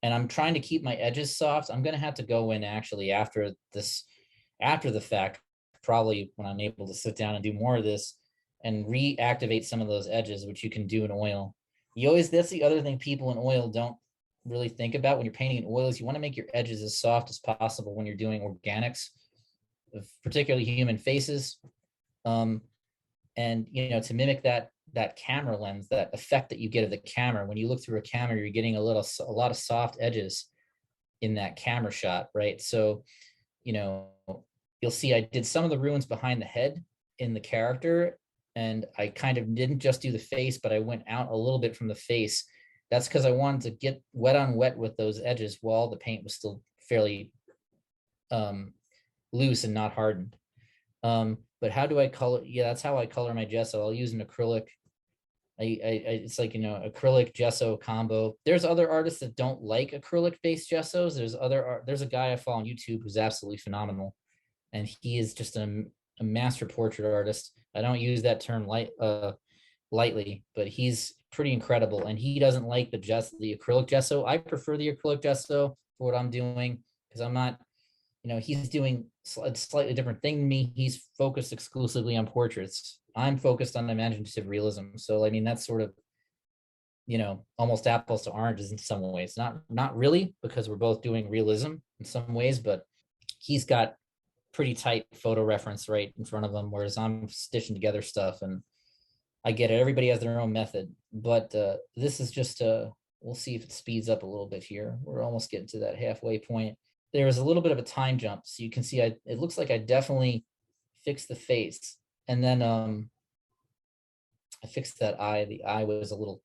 And I'm trying to keep my edges soft. I'm going to have to go in actually after the fact, probably when I'm able to sit down and do more of this and reactivate some of those edges, which you can do in oil. That's the other thing people in oil don't really think about when you're painting in oil is you want to make your edges as soft as possible when you're doing organics, particularly human faces. And, to mimic that camera lens, that effect that you get of the camera, when you look through a camera, you're getting a lot of soft edges in that camera shot, right? So, you'll see I did some of the ruins behind the head in the character, and I kind of didn't just do the face, but I went out a little bit from the face. That's because I wanted to get wet on wet with those edges while the paint was still fairly loose and not hardened. But how do I color? Yeah, that's how I color my gesso. I'll use an acrylic. It's like, acrylic gesso combo. There's other artists that don't like acrylic based gessos. There's a guy I follow on YouTube who's absolutely phenomenal. And he is just a master portrait artist. I don't use that term lightly, but he's pretty incredible. And he doesn't like the acrylic gesso. I prefer the acrylic gesso for what I'm doing because I'm not, he's doing a slightly different thing than me. He's focused exclusively on portraits. I'm focused on imaginative realism. So, I mean, that's sort of, almost apples to oranges in some ways. Not really, because we're both doing realism in some ways, but he's got pretty tight photo reference right in front of him, whereas I'm stitching together stuff, and I get it. Everybody has their own method, but this is just we'll see if it speeds up a little bit here. We're almost getting to that halfway point. There was a little bit of a time jump. So you can see it looks like I definitely fixed the face. And then I fixed that eye. The eye was a little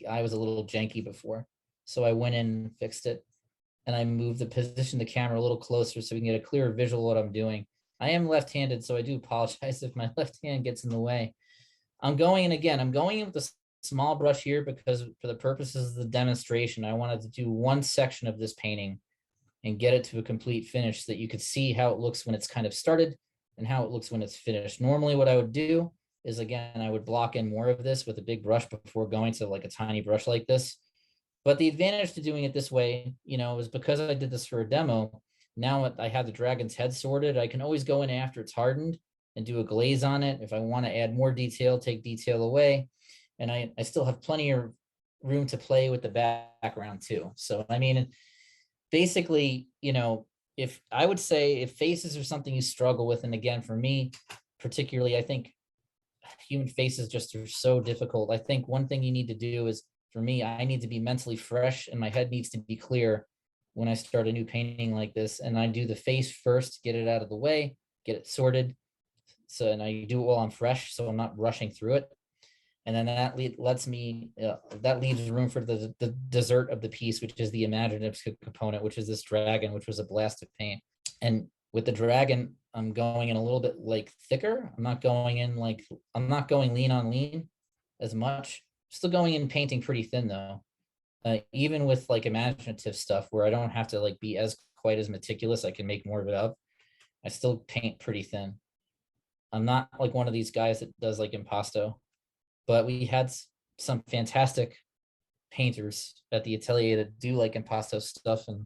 janky before. So I went in and fixed it. And I moved the position of the camera a little closer so we can get a clearer visual of what I'm doing. I am left-handed, so I do apologize if my left hand gets in the way. I'm going in with a small brush here because for the purposes of the demonstration, I wanted to do one section of this painting and get it to a complete finish so that you could see how it looks when it's kind of started and how it looks when it's finished. Normally what I would do is, again, I would block in more of this with a big brush before going to like a tiny brush like this. But the advantage to doing it this way, is because I did this for a demo. Now I have the dragon's head sorted. I can always go in after it's hardened and do a glaze on it. If I want to add more detail, take detail away. And I still have plenty of room to play with the background too. So, I mean, basically, if I would say if faces are something you struggle with, and again, for me, particularly, I think human faces just are so difficult. I think one thing you need to do is, for me, I need to be mentally fresh and my head needs to be clear when I start a new painting like this. And I do the face first, get it out of the way, get it sorted. So, and I do it while I'm fresh, so I'm not rushing through it. And then that that leaves room for the dessert of the piece, which is the imaginative component, which is this dragon, which was a blast of paint. And with the dragon, I'm going in a little bit like thicker. I'm not going lean on lean as much. Still going in painting pretty thin though. Even with like imaginative stuff where I don't have to like be quite as meticulous, I can make more of it up. I still paint pretty thin. I'm not like one of these guys that does like impasto, but we had some fantastic painters at the Atelier that do like impasto stuff, and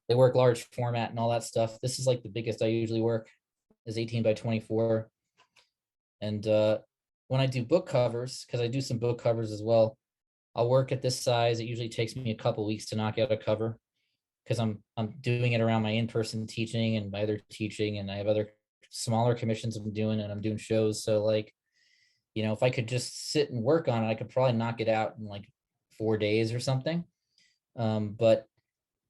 they work large format and all that stuff. This is like the biggest I usually work is 18 by 24. And when I do book covers, because I do some book covers as well, I'll work at this size. It usually takes me a couple weeks to knock out a cover because I'm doing it around my in-person teaching and my other teaching, and I have other smaller commissions I'm doing, and I'm doing shows. So like, if I could just sit and work on it, I could probably knock it out in like 4 days or something. But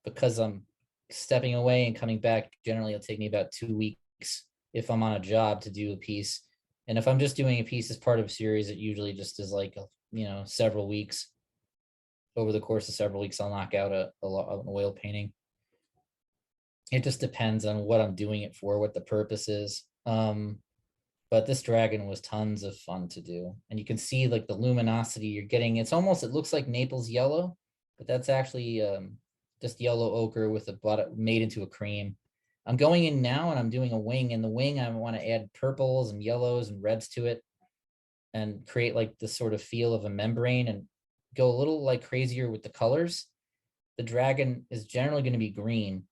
because I'm stepping away and coming back, generally it'll take me about 2 weeks if I'm on a job to do a piece. And if I'm just doing a piece as part of a series, it usually just is like, several weeks. Over the course of several weeks, I'll knock out an oil painting. It just depends on what I'm doing it for, what the purpose is. But this dragon was tons of fun to do. And you can see like the luminosity you're getting. It looks like Naples yellow, but that's actually just yellow ochre with made into a cream. I'm going in now and I'm doing a wing. In the wing, I want to add purples and yellows and reds to it and create like this sort of feel of a membrane and go a little like crazier with the colors. The dragon is generally going to be green,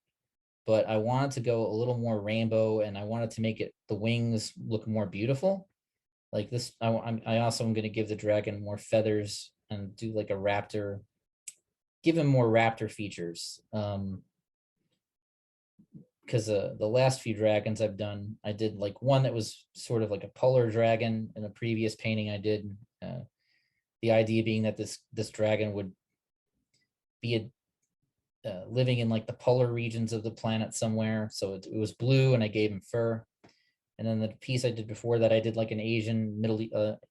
but I wanted to go a little more rainbow, and I wanted to make the wings look more beautiful. Like this, I also am going to give the dragon more feathers and do like a raptor, give him more raptor features. Because the last few dragons I've done, I did like one that was sort of like a polar dragon in a previous painting I did. The idea being that this dragon would be living in like the polar regions of the planet somewhere. So it was blue, and I gave him fur. And then the piece I did before that, I did like an Asian,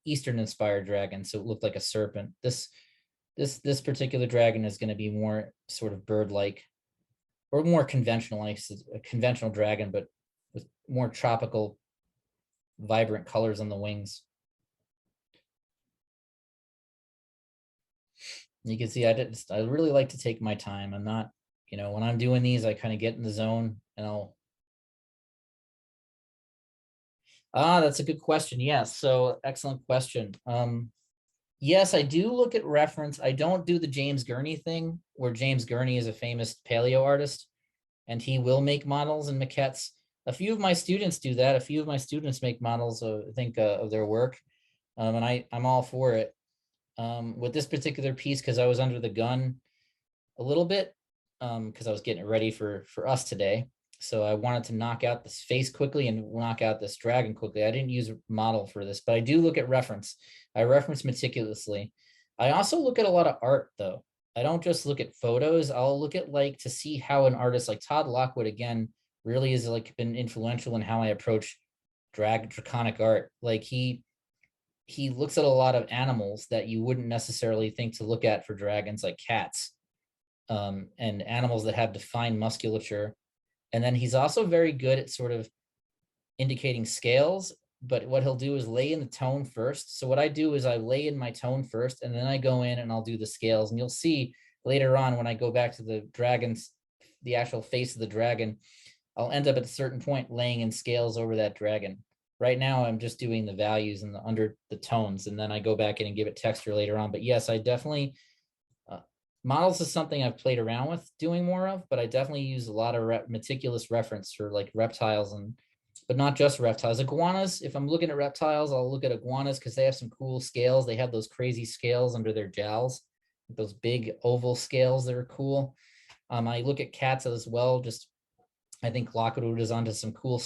Eastern inspired dragon, so it looked like a serpent. This particular dragon is going to be more sort of bird-like, or more conventional, like a conventional dragon, but with more tropical, vibrant colors on the wings. You can see I really like to take my time. I'm not, when I'm doing these, I kind of get in the zone and that's a good question. Yes. So excellent question. Yes, I do look at reference. I don't do the James Gurney thing, where James Gurney is a famous paleo artist and he will make models and maquettes. A few of my students do that. A few of my students make models, I think, of their work. And I'm all for it. With this particular piece, because I was under the gun a little bit, because I was getting it ready for us today. So I wanted to knock out this face quickly and knock out this dragon quickly. I didn't use a model for this, but I do look at reference. I reference meticulously. I also look at a lot of art though. I don't just look at photos. I'll look at like to see how an artist like Todd Lockwood again really has like been influential in how I approach draconic art. Like he looks at a lot of animals that you wouldn't necessarily think to look at for dragons, like cats, and animals that have defined musculature. And then he's also very good at sort of indicating scales, but what he'll do is lay in the tone first. So what I do is I lay in my tone first, and then I go in and I'll do the scales. And you'll see later on when I go back to the dragons, the actual face of the dragon, I'll end up at a certain point laying in scales over that dragon. Right now, I'm just doing the values and the under the tones, and then I go back in and give it texture later on. But yes, I definitely, models is something I've played around with doing more of, but I definitely use a lot of meticulous reference for like reptiles, and but not just reptiles. Iguanas, if I'm looking at reptiles, I'll look at iguanas because they have some cool scales. They have those crazy scales under their jowls, those big oval scales that are cool. I look at cats as well. Just I think Lockwood is onto some cool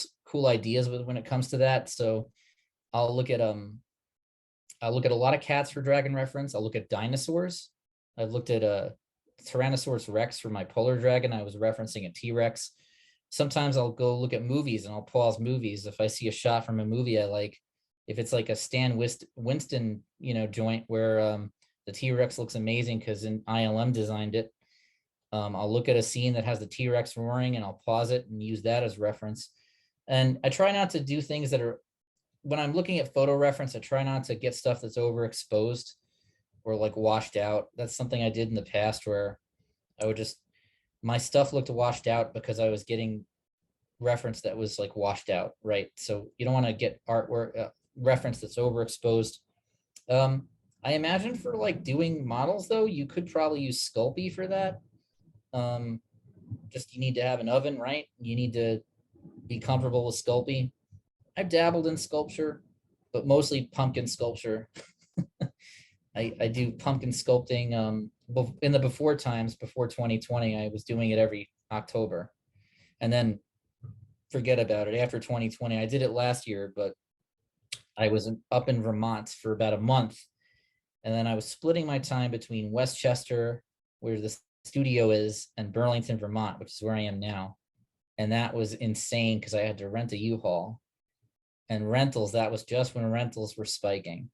ideas when it comes to that. So I'll look at a lot of cats for dragon reference. I'll look at dinosaurs. I've looked at a Tyrannosaurus Rex for my polar dragon. I was referencing a T-Rex. Sometimes I'll go look at movies and I'll pause movies if I see a shot from a movie I like. If it's like a Stan Winston, joint where the T-Rex looks amazing because ILM designed it. I'll look at a scene that has the T-Rex roaring and I'll pause it and use that as reference. And I try not to do things that are, when I'm looking at photo reference, I try not to get stuff that's overexposed or like washed out. That's something I did in the past where I would just, my stuff looked washed out because I was getting reference that was like washed out, right? So you don't want to get artwork reference that's overexposed. I imagine for like doing models though, you could probably use Sculpey for that. Just you need to have an oven, right? You need to be comfortable with Sculpey. I've dabbled in sculpture, but mostly pumpkin sculpture. I do pumpkin sculpting. In the before times, before 2020, I was doing it every October, and then forget about it after 2020. I did it last year, but I was up in Vermont for about a month, and then I was splitting my time between Westchester, where the studio is, and Burlington, Vermont, which is where I am now, and that was insane because I had to rent a U-Haul, and rentals. That was just when rentals were spiking.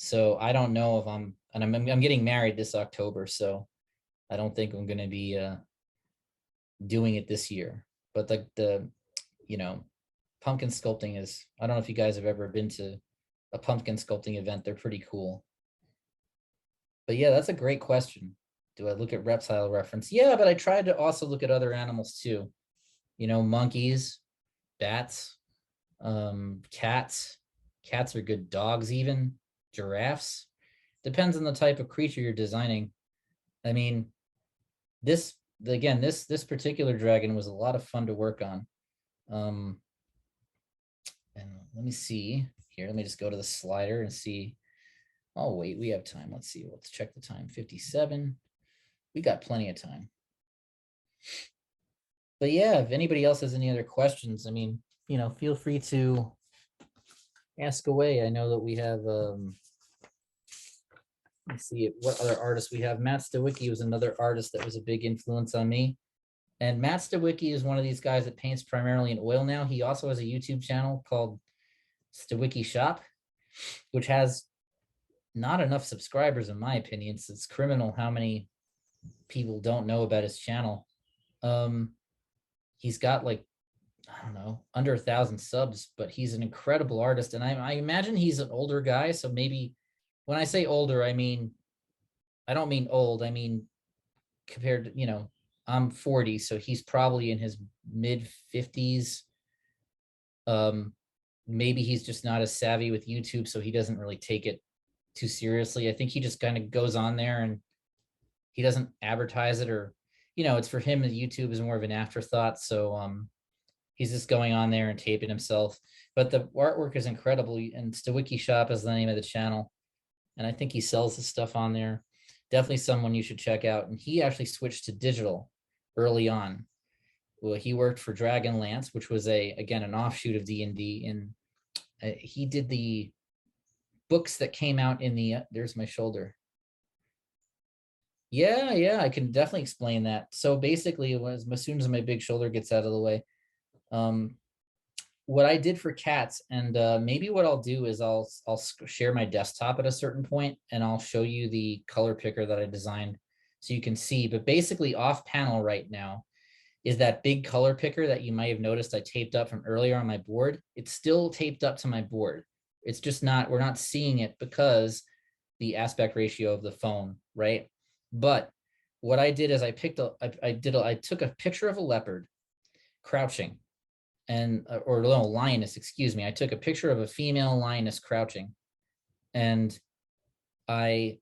So I don't know if I'm getting married this October, so I don't think I'm going to be doing it this year. But the pumpkin sculpting is, I don't know if you guys have ever been to a pumpkin sculpting event. They're pretty cool. But yeah, that's a great question. Do I look at reptile reference? Yeah, but I tried to also look at other animals too. Monkeys, bats, cats. Cats are good. Dogs even. Giraffes. Depends on the type of creature you're designing. I mean, this particular dragon was a lot of fun to work on. And let me see here. Let me just go to the slider and see. Oh, wait, we have time. Let's see. Let's check the time. 57. We got plenty of time. But yeah, if anybody else has any other questions, I mean, feel free to ask away. I know that we have, let's see what other artists we have. Matt Stawicki was another artist that was a big influence on me. And Matt Stawicki is one of these guys that paints primarily in oil now. He also has a YouTube channel called Stawicki Shop, which has not enough subscribers, in my opinion. So it's criminal how many people don't know about his channel. He's got like, I don't know, under 1,000 subs, but he's an incredible artist. And I imagine he's an older guy. So maybe when I say older, I don't mean old. I mean, compared to, I'm 40, so he's probably in his mid 50s. Maybe he's just not as savvy with YouTube, so he doesn't really take it too seriously. I think he just kind of goes on there and he doesn't advertise it, or, it's for him, YouTube is more of an afterthought. So he's just going on there and taping himself. But the artwork is incredible. And Stawicki Shop is the name of the channel. And I think he sells his stuff on there. Definitely someone you should check out. And he actually switched to digital early on. Well, he worked for Dragonlance, which was an offshoot of D&D. And he did the books that came out in the, there's my shoulder. Yeah, I can definitely explain that. So basically, as soon as my big shoulder gets out of the way, um, what I did for cats, and maybe what I'll do is I'll share my desktop at a certain point, and I'll show you the color picker that I designed, so you can see. But basically, off panel right now is that big color picker that you might have noticed I taped up from earlier on my board. It's still taped up to my board. It's just not, we're not seeing it because the aspect ratio of the phone, right? But what I did is I took a picture of a leopard crouching, and or no, lioness, excuse me. I took a picture of a female lioness crouching, and I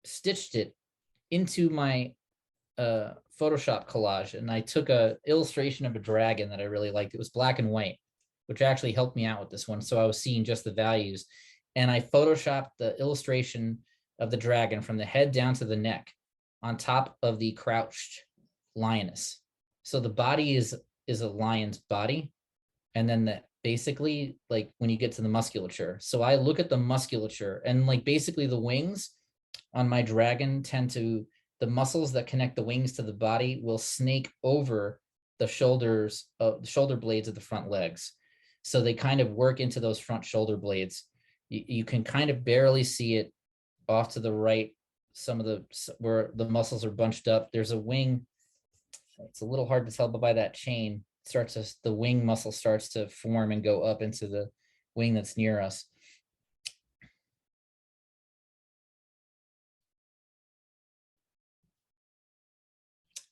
stitched it into my Photoshop collage, and I took a illustration of a dragon that I really liked. It was black and white, which actually helped me out with this one. So I was seeing just the values, and I Photoshopped the illustration of the dragon from the head down to the neck on top of the crouched lioness. So the body is a lion's body, and then basically, like when you get to the musculature. So I look at the musculature, and like basically the wings on my dragon tend to, the muscles that connect the wings to the body will snake over the shoulders, the shoulder blades of the front legs. So they kind of work into those front shoulder blades. You can kind of barely see it off to the right. Some of the, where the muscles are bunched up, there's a wing. It's a little hard to tell, but by that chain starts to, the wing muscle starts to form and go up into the wing that's near us.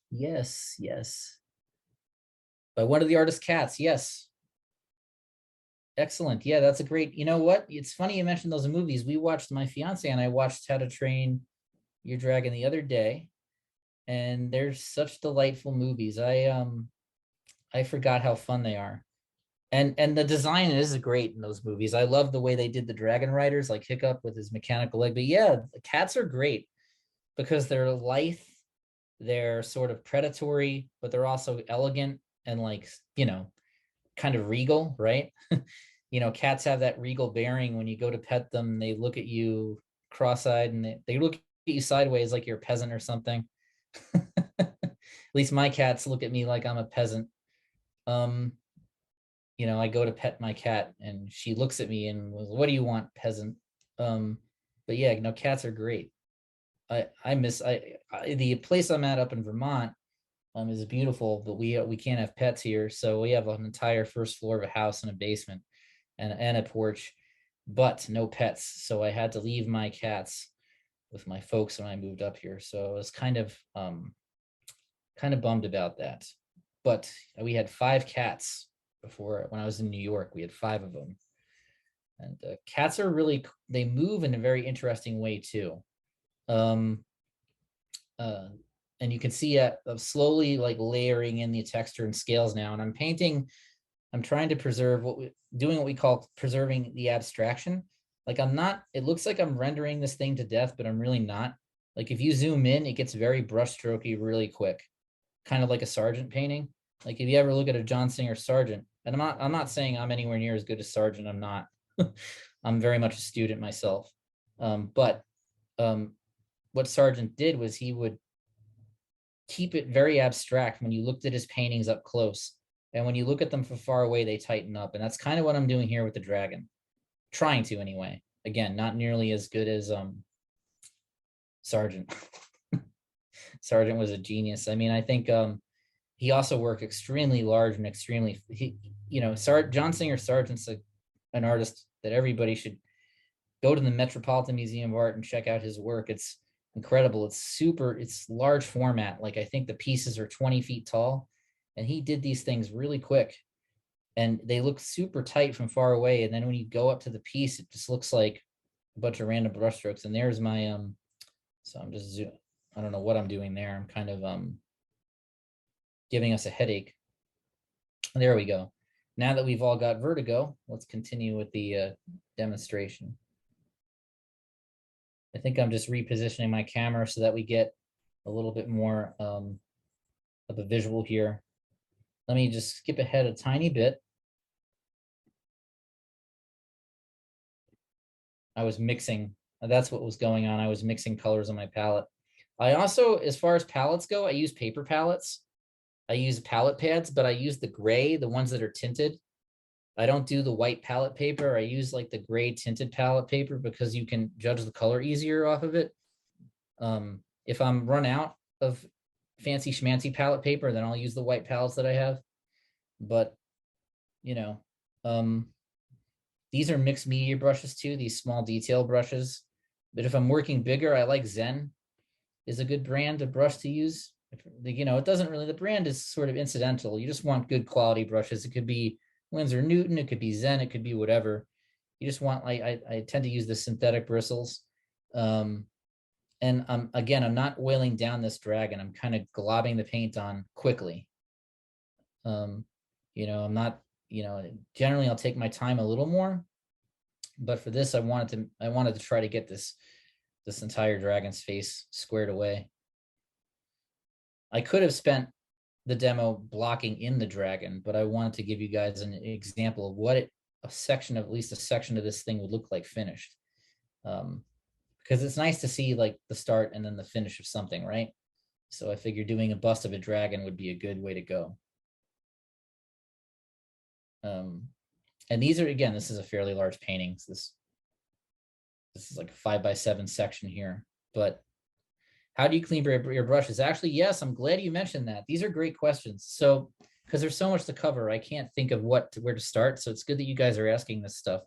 Yes. By one of the artist's cats. Yes. Excellent. Yeah, that's a great, you know what? It's funny you mentioned those movies. We watched, my fiance and I watched How to Train Your Dragon the other day, and they're such delightful movies. I forgot how fun they are. And the design is great in those movies. I love the way they did the dragon riders, like Hiccup with his mechanical leg. But yeah, the cats are great because they're lithe, they're sort of predatory, but they're also elegant and, like, you know, kind of regal, right? You know, cats have that regal bearing. When you go to pet them, they look at you cross-eyed, and they look at you sideways like you're a peasant or something. At least my cats look at me like I'm a peasant. Um, you know, I go to pet my cat and she looks at me and was, what do you want, peasant? Um, but yeah, you know, cats are great. I miss, the place I'm at up in Vermont is beautiful, but we can't have pets here. So we have an entire first floor of a house and a basement and a porch, but no pets. So I had to leave my cats with my folks when I moved up here. So I was kind of bummed about that. But we had 5 cats before. When I was in New York, we had 5 of them. And cats are really, they move in a very interesting way too. Um, uh, and you can see slowly like layering in the texture and scales now. And I'm trying to preserve doing what we call preserving the abstraction. Like I'm not, it looks like I'm rendering this thing to death, but I'm really not. Like if you zoom in, it gets very brushstrokey really quick, kind of like a Sargent painting. Like if you ever look at a John Singer Sargent, and I'm not saying I'm anywhere near as good as Sargent. I'm not. I'm very much a student myself. But what Sargent did was he would keep it very abstract when you looked at his paintings up close. And when you look at them from far away, they tighten up. And that's kind of what I'm doing here with the dragon. Trying to anyway. Again, not nearly as good as Sargent. Sargent was a genius. I mean, I think he also worked extremely large and extremely, you know, John Singer Sargent's an artist that everybody should go to the Metropolitan Museum of Art and check out his work. It's incredible. It's large format. Like I think the pieces are 20 feet tall, and he did these things really quick, and they look super tight from far away. And then when you go up to the piece, it just looks like a bunch of random brushstrokes. And there's my, so I'm just, I don't know what I'm doing there. I'm kind of giving us a headache. There we go. Now that we've all got vertigo, let's continue with the demonstration. I think I'm just repositioning my camera so that we get a little bit more of a visual here. Let me just skip ahead a tiny bit. I was mixing, that's what was going on. I was mixing colors on my palette. I also, as far as palettes go, I use paper palettes. I use palette pads, but I use the gray, the ones that are tinted. I don't do the white palette paper. I use like the gray tinted palette paper because you can judge the color easier off of it. If I'm run out of fancy schmancy palette paper, then I'll use the white palettes that I have. But, you know, these are mixed media brushes too, these small detail brushes. But if I'm working bigger, I like Zen is a good brand of brush to use. You know, it doesn't really, the brand is sort of incidental. You just want good quality brushes. It could be Winsor Newton, it could be Zen, it could be whatever. You just want, like, I tend to use the synthetic bristles. And again, I'm not oiling down this dragon. I'm kind of globbing the paint on quickly. You know, I'm not, you know, generally I'll take my time a little more, but for this, I wanted to try to get this entire dragon's face squared away. I could have spent the demo blocking in the dragon, but I wanted to give you guys an example of what at least a section of this thing would look like finished. Because it's nice to see like the start and then the finish of something, right? So I figured doing a bust of a dragon would be a good way to go. And these are, again, this is a fairly large painting. So this is like a 5x7 section here, but how do you clean your brushes? Actually, yes, I'm glad you mentioned that. These are great questions. So, because there's so much to cover, I can't think of where to start. So it's good that you guys are asking this stuff.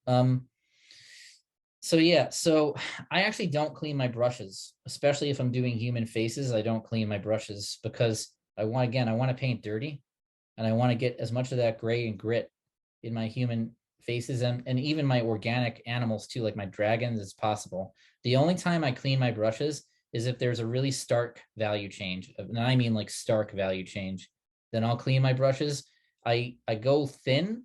So yeah, so I actually don't clean my brushes, especially if I'm doing human faces. I don't clean my brushes because I want to paint dirty, and I want to get as much of that gray and grit in my human faces and even my organic animals too, like my dragons, as possible. The only time I clean my brushes is if there's a really stark value change. And I mean like stark value change. Then I'll clean my brushes. I go thin,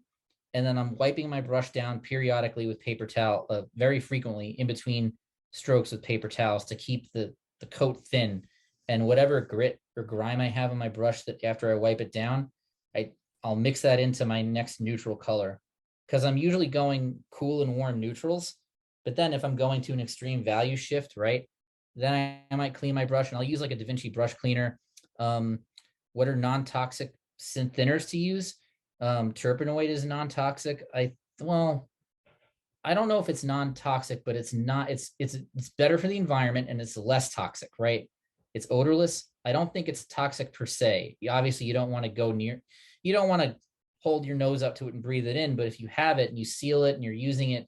and then I'm wiping my brush down periodically with paper towel, very frequently in between strokes with paper towels to keep the coat thin. And whatever grit or grime I have on my brush that after I wipe it down, I'll mix that into my next neutral color, because I'm usually going cool and warm neutrals. But then if I'm going to an extreme value shift, right, then I might clean my brush, and I'll use like a DaVinci brush cleaner. What are non-toxic synth thinners to use? Terpenoid is non-toxic. I don't know if it's non-toxic, but it's better for the environment, and it's less toxic, right? It's odorless. I don't think it's toxic per se. Obviously, you don't want to hold your nose up to it and breathe it in, but if you have it and you seal it and you're using it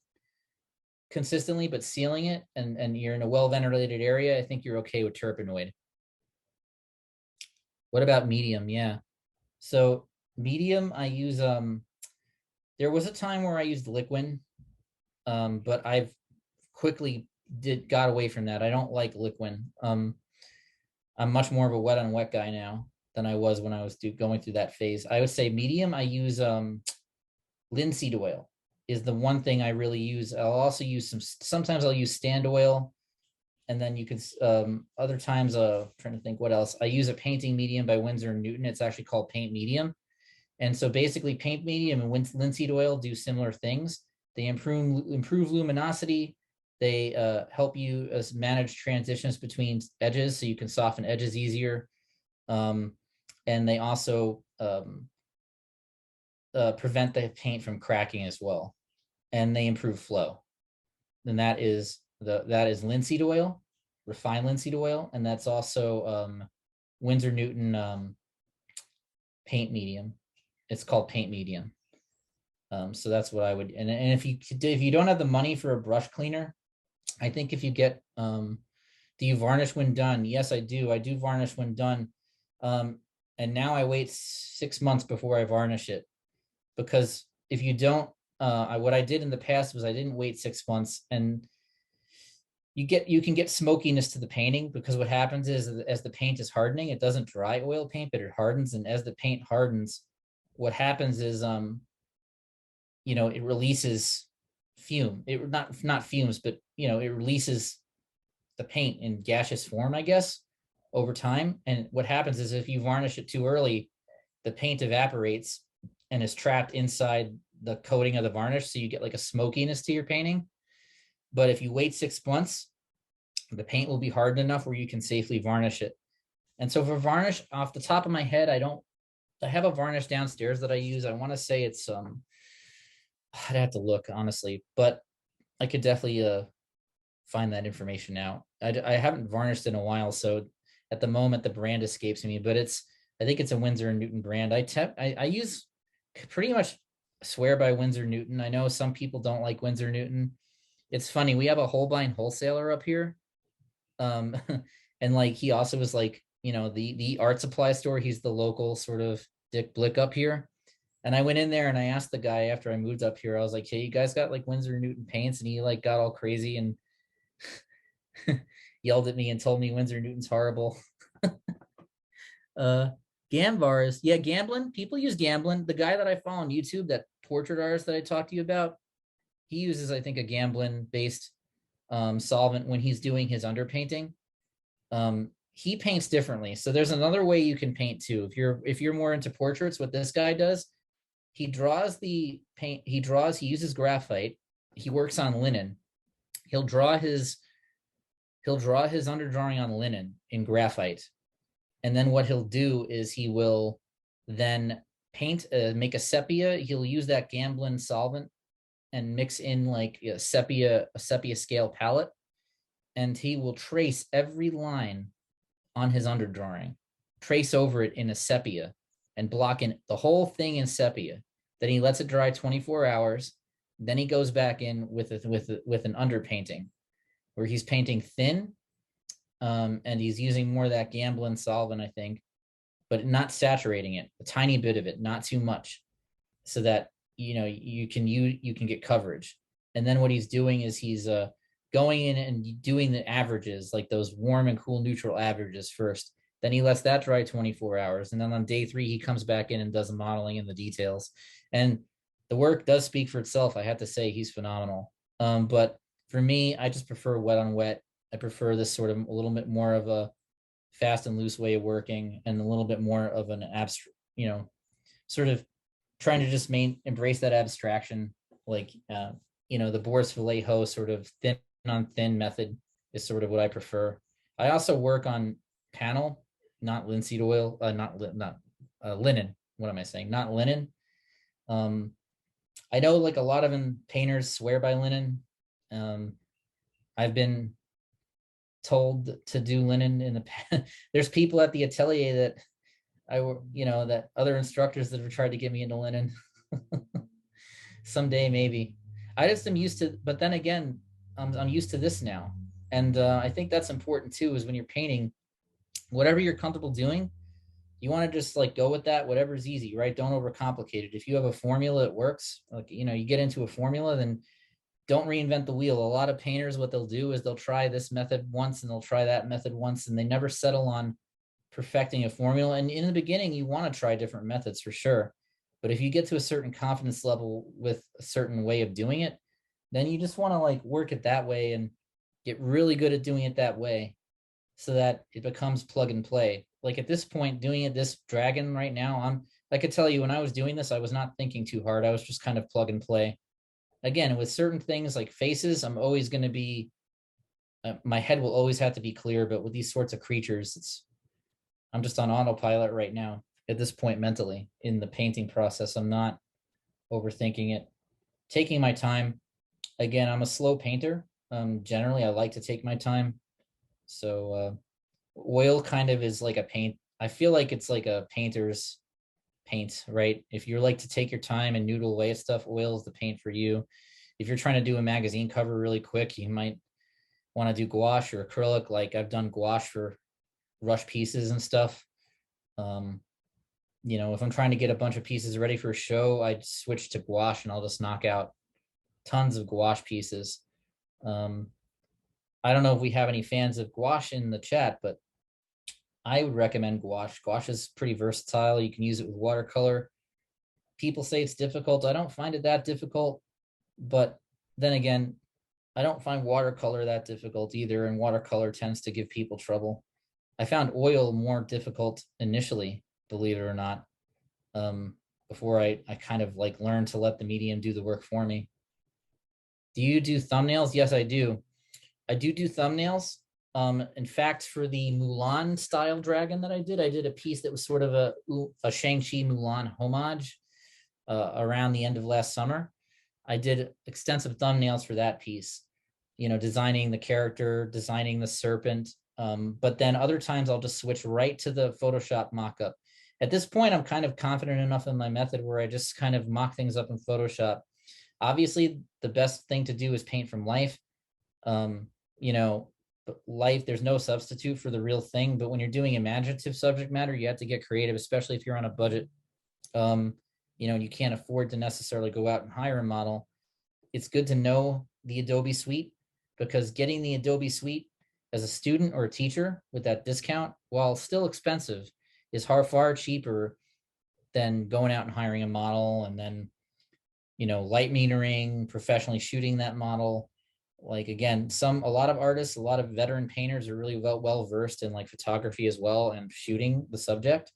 consistently, but sealing it, and you're in a well-ventilated area, I think you're okay with terpenoid. What about medium? Yeah. So medium, I use, there was a time where I used liquid, but I've quickly got away from that. I don't like liquid. I'm much more of a wet on wet guy now than I was when I was going through that phase. I would say medium, I use linseed oil is the one thing I really use. I'll also use sometimes I'll use stand oil, and then you can, other times, trying to think what else. I use a painting medium by Winsor & Newton. It's actually called Paint Medium. And so basically paint medium and linseed oil do similar things. They improve luminosity. They help you manage transitions between edges, so you can soften edges easier. And they also prevent the paint from cracking as well. And they improve flow. And that is linseed oil, refined linseed oil, and that's also Winsor Newton paint medium. It's called Paint Medium. So that's what I would. And if you don't have the money for a brush cleaner, I think if you get, do you varnish when done? Yes, I do. I do varnish when done. And now I wait 6 months before I varnish it, because if you don't, what I did in the past was I didn't wait 6 months, and you can get smokiness to the painting, because what happens is as the paint is hardening, it doesn't dry oil paint, but it hardens. And as the paint hardens, what happens is, it releases fume. It not fumes, but it releases the paint in gaseous form, I guess, over time. And what happens is if you varnish it too early, the paint evaporates and is trapped inside the coating of the varnish. So you get like a smokiness to your painting. But if you wait 6 months, the paint will be hardened enough where you can safely varnish it. And so for varnish, off the top of my head, I have a varnish downstairs that I use. I want to say it's I'd have to look honestly, but I could definitely find that information out. I haven't varnished in a while, so at the moment the brand escapes me, but I think it's a Winsor and Newton brand. I use pretty much swear by Winsor Newton. I know some people don't like Winsor Newton. It's funny, we have a Holbein wholesaler up here. And like he also was like, the art supply store. He's the local sort of Dick Blick up here. And I went in there and I asked the guy after I moved up here, I was like, hey, you guys got like Winsor Newton paints? And he like got all crazy and yelled at me and told me Winsor Newton's horrible. Gambars, yeah, Gamblin. People use Gamblin. The guy that I follow on YouTube, that portrait artist that I talked to you about, he uses, I think, a Gamblin based solvent when he's doing his underpainting. He paints differently. So there's another way you can paint too. If you're more into portraits, what this guy does, he draws the paint, he uses graphite, he works on linen. He'll draw his underdrawing on linen in graphite. And then what he'll do is he will then paint, make a sepia. He'll use that Gamblin solvent and mix in like a sepia scale palette. And he will trace every line on his underdrawing, trace over it in a sepia and block in the whole thing in sepia. Then he lets it dry 24 hours. Then he goes back in with an underpainting where he's painting thin. And he's using more of that Gamblin solvent, I think, but not saturating it, a tiny bit of it, not too much, so that you can get coverage. And then what he's doing is he's going in and doing the averages, like those warm and cool neutral averages first. Then he lets that dry 24 hours. And then on day 3, he comes back in and does the modeling and the details. And the work does speak for itself. I have to say he's phenomenal. But for me, I just prefer wet on wet. I prefer this sort of a little bit more of a fast and loose way of working, and a little bit more of an abstract, sort of trying to just embrace that abstraction. Like, the Boris Vallejo sort of thin on thin method is sort of what I prefer. I also work on panel, not linseed oil, not linen. What am I saying? Not linen. I know like a lot of painters swear by linen. I've been told to do linen in the past. There's people at the Atelier that that other instructors that have tried to get me into linen. Someday maybe. I just am used to, but then again, I'm used to this now. And I think that's important too, is when you're painting, whatever you're comfortable doing, you want to just like go with that, whatever's easy, right? Don't overcomplicate it. If you have a formula, it works. Like, you get into a formula, then don't reinvent the wheel. A lot of painters, what they'll do is they'll try this method once and they'll try that method once, and they never settle on perfecting a formula. And in the beginning, you want to try different methods for sure. But if you get to a certain confidence level with a certain way of doing it, then you just want to like work it that way and get really good at doing it that way so that it becomes plug and play. Like at this point, doing it this dragon right now, I could tell you when I was doing this, I was not thinking too hard. I was just kind of plug and play. Again, with certain things like faces, I'm always going to be, my head will always have to be clear. But with these sorts of creatures, I'm just on autopilot right now at this point mentally in the painting process. I'm not overthinking it, taking my time. Again, I'm a slow painter. Generally, I like to take my time. So oil kind of is like a paint. I feel like it's like a painter's paint, right? If you like to take your time and noodle away at stuff, oil is the paint for you. If you're trying to do a magazine cover really quick, you might want to do gouache or acrylic. Like I've done gouache for rush pieces and stuff. If I'm trying to get a bunch of pieces ready for a show, I'd switch to gouache and I'll just knock out tons of gouache pieces. I don't know if we have any fans of gouache in the chat, but I would recommend gouache. Gouache is pretty versatile. You can use it with watercolor. People say it's difficult. I don't find it that difficult, but then again, I don't find watercolor that difficult either, and watercolor tends to give people trouble. I found oil more difficult initially, believe it or not, before I kind of like learned to let the medium do the work for me. Do you do thumbnails? Yes, I do. I do thumbnails. In fact, for the Mulan style dragon that I did a piece that was sort of a Shang-Chi Mulan homage around the end of last summer. I did extensive thumbnails for that piece, you know, designing the character, designing the serpent. But then other times I'll just switch right to the Photoshop mock-up. At this point, I'm kind of confident enough in my method where I just kind of mock things up in Photoshop. Obviously, the best thing to do is paint from life. You know, life, there's no substitute for the real thing. But when you're doing imaginative subject matter, you have to get creative, especially if you're on a budget. You know, and you can't afford to necessarily go out and hire a model. It's good to know the Adobe suite, because getting the Adobe suite as a student or a teacher with that discount, while still expensive, is far cheaper than going out and hiring a model and then, you know, light metering, professionally shooting that model. Like, again, a lot of artists, a lot of veteran painters are really well versed in like photography as well and shooting the subject.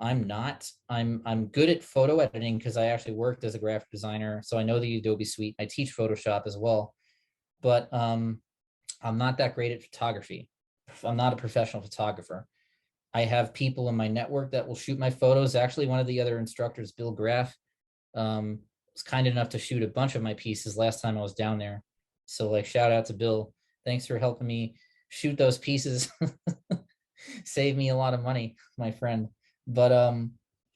I'm not. I'm good at photo editing because I actually worked as a graphic designer, so I know the Adobe suite. I teach Photoshop as well, but I'm not that great at photography. I'm not a professional photographer. I have people in my network that will shoot my photos. Actually, one of the other instructors, Bill Graff, was kind enough to shoot a bunch of my pieces last time I was down there. So, like, shout out to Bill. Thanks for helping me shoot those pieces. Save me a lot of money, my friend. But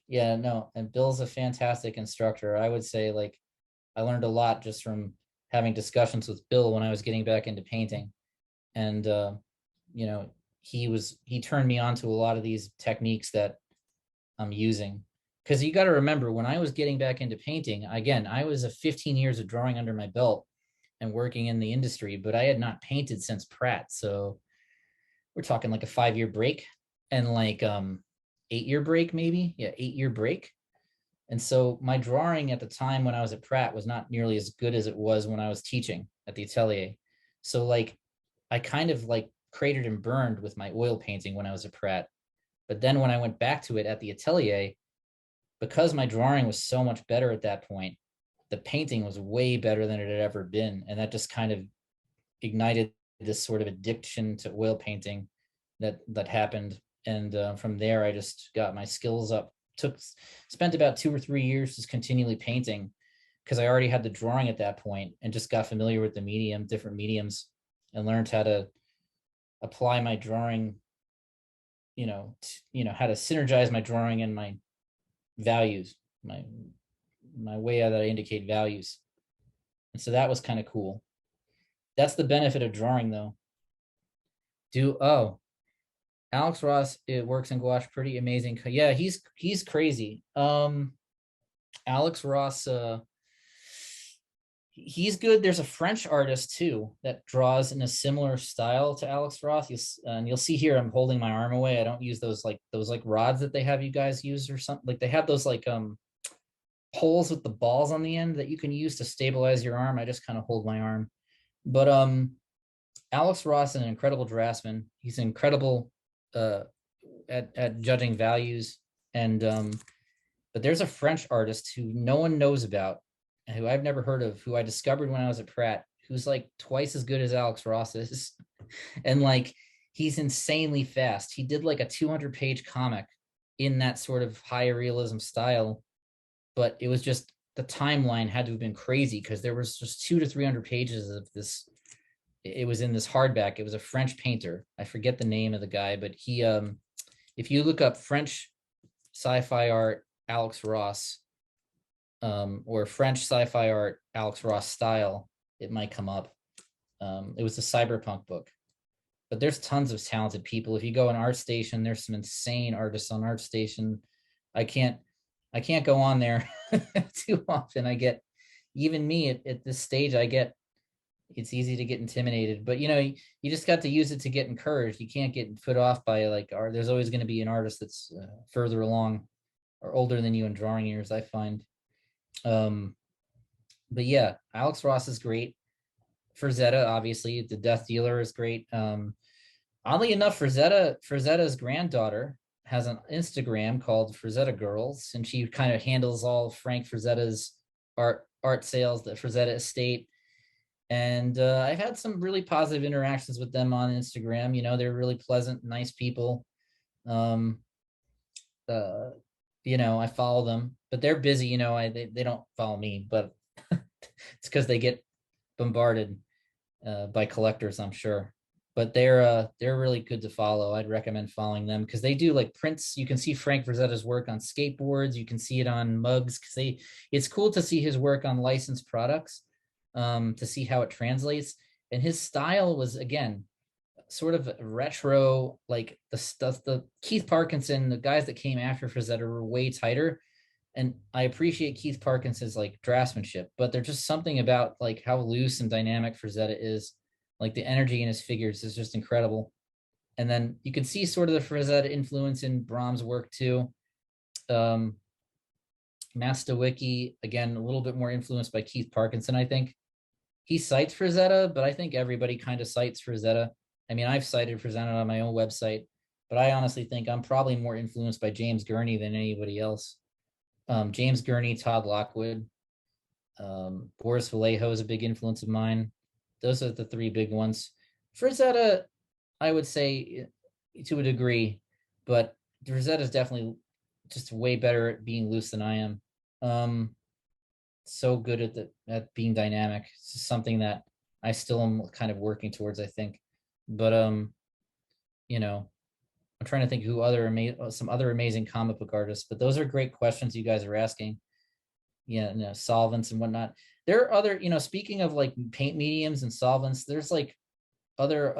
yeah, no, and Bill's a fantastic instructor. I would say, like, I learned a lot just from having discussions with Bill when I was getting back into painting. And you know, he turned me on to a lot of these techniques that I'm using. Because you got to remember, when I was getting back into painting, again, I was a 15 years of drawing under my belt and working in the industry, but I had not painted since Pratt. So we're talking like a 5-year break and like 8-year break, maybe. Yeah, 8-year break. And so my drawing at the time when I was at Pratt was not nearly as good as it was when I was teaching at the Atelier. So like I kind of like cratered and burned with my oil painting when I was at Pratt. But then when I went back to it at the Atelier, because my drawing was so much better at that point, the painting was way better than it had ever been. And that just kind of ignited this sort of addiction to oil painting that happened. And from there, I just got my skills up. Spent about 2 or 3 years just continually painting, because I already had the drawing at that point and just got familiar with the medium, different mediums, and learned how to apply my drawing, how to synergize my drawing and my values, my way that I indicate values. And so that was kind of cool. That's the benefit of drawing, though. Alex Ross, it works in gouache, pretty amazing. Yeah, he's crazy. Alex Ross, he's good. There's a French artist too that draws in a similar style to Alex Ross. You'll see here I'm holding my arm away. I don't use those rods that they have you guys use or something. Like they have those like poles with the balls on the end that you can use to stabilize your arm. I just kind of hold my arm. But Alex Ross is an incredible draftsman. He's incredible at judging values. And but there's a French artist who no one knows about, who I've never heard of, who I discovered when I was at Pratt, who's like twice as good as Alex Ross is. And like, he's insanely fast. He did like a 200-page comic in that sort of high realism style, but it was just, the timeline had to have been crazy because there was just 200 to 300 pages of this. It was in this hardback. It was a French painter. I forget the name of the guy, but he, if you look up French sci-fi art, Alex Ross, or French sci-fi art, Alex Ross style, it might come up. It was a cyberpunk book, but there's tons of talented people. If you go on ArtStation, there's some insane artists on ArtStation. I can't go on there too often. Even me at this stage, it's easy to get intimidated, but you just got to use it to get encouraged. You can't get put off by like, there's always going to be an artist that's further along or older than you in drawing years, I find. But yeah, Alex Ross is great. Rosetta, obviously, the Death Dealer is great. Oddly enough, Rosetta's granddaughter has an Instagram called Rosetta Girls, and she kind of handles all Frank Rosetta's art sales, the Rosetta estate. And I've had some really positive interactions with them on Instagram. You know, they're really pleasant, nice people. Um, uh, you know, I follow them, but they're busy. You know, they don't follow me, but it's because they get bombarded by collectors, I'm sure. But they're really good to follow. I'd recommend following them because they do like prints. You can see Frank Rosetta's work on skateboards. You can see it on mugs because it's cool to see his work on licensed products, to see how it translates. And his style was, again, sort of retro, like the stuff, the Keith Parkinson, the guys that came after Rosetta were way tighter. And I appreciate Keith Parkinson's like draftsmanship, but there's just something about like how loose and dynamic Rosetta is. Like the energy in his figures is just incredible. And then you can see sort of the Rosetta influence in Brahms' work too. Um, Mastawicki, again, a little bit more influenced by Keith Parkinson, I think. He cites Rosetta, but I think everybody kind of cites Rosetta. I mean, I've cited Rosetta on my own website, but I honestly think I'm probably more influenced by James Gurney than anybody else. James Gurney, Todd Lockwood, Boris Vallejo is a big influence of mine. Those are the three big ones. Rosetta, I would say to a degree, but Rosetta is definitely just way better at being loose than I am. So good at being dynamic. It's something that I still am kind of working towards, I think. But you know, I'm trying to think who some other amazing comic book artists. But those are great questions you guys are asking. Yeah, you know, solvents and whatnot. There are other, you know, speaking of like paint mediums and solvents, there's like other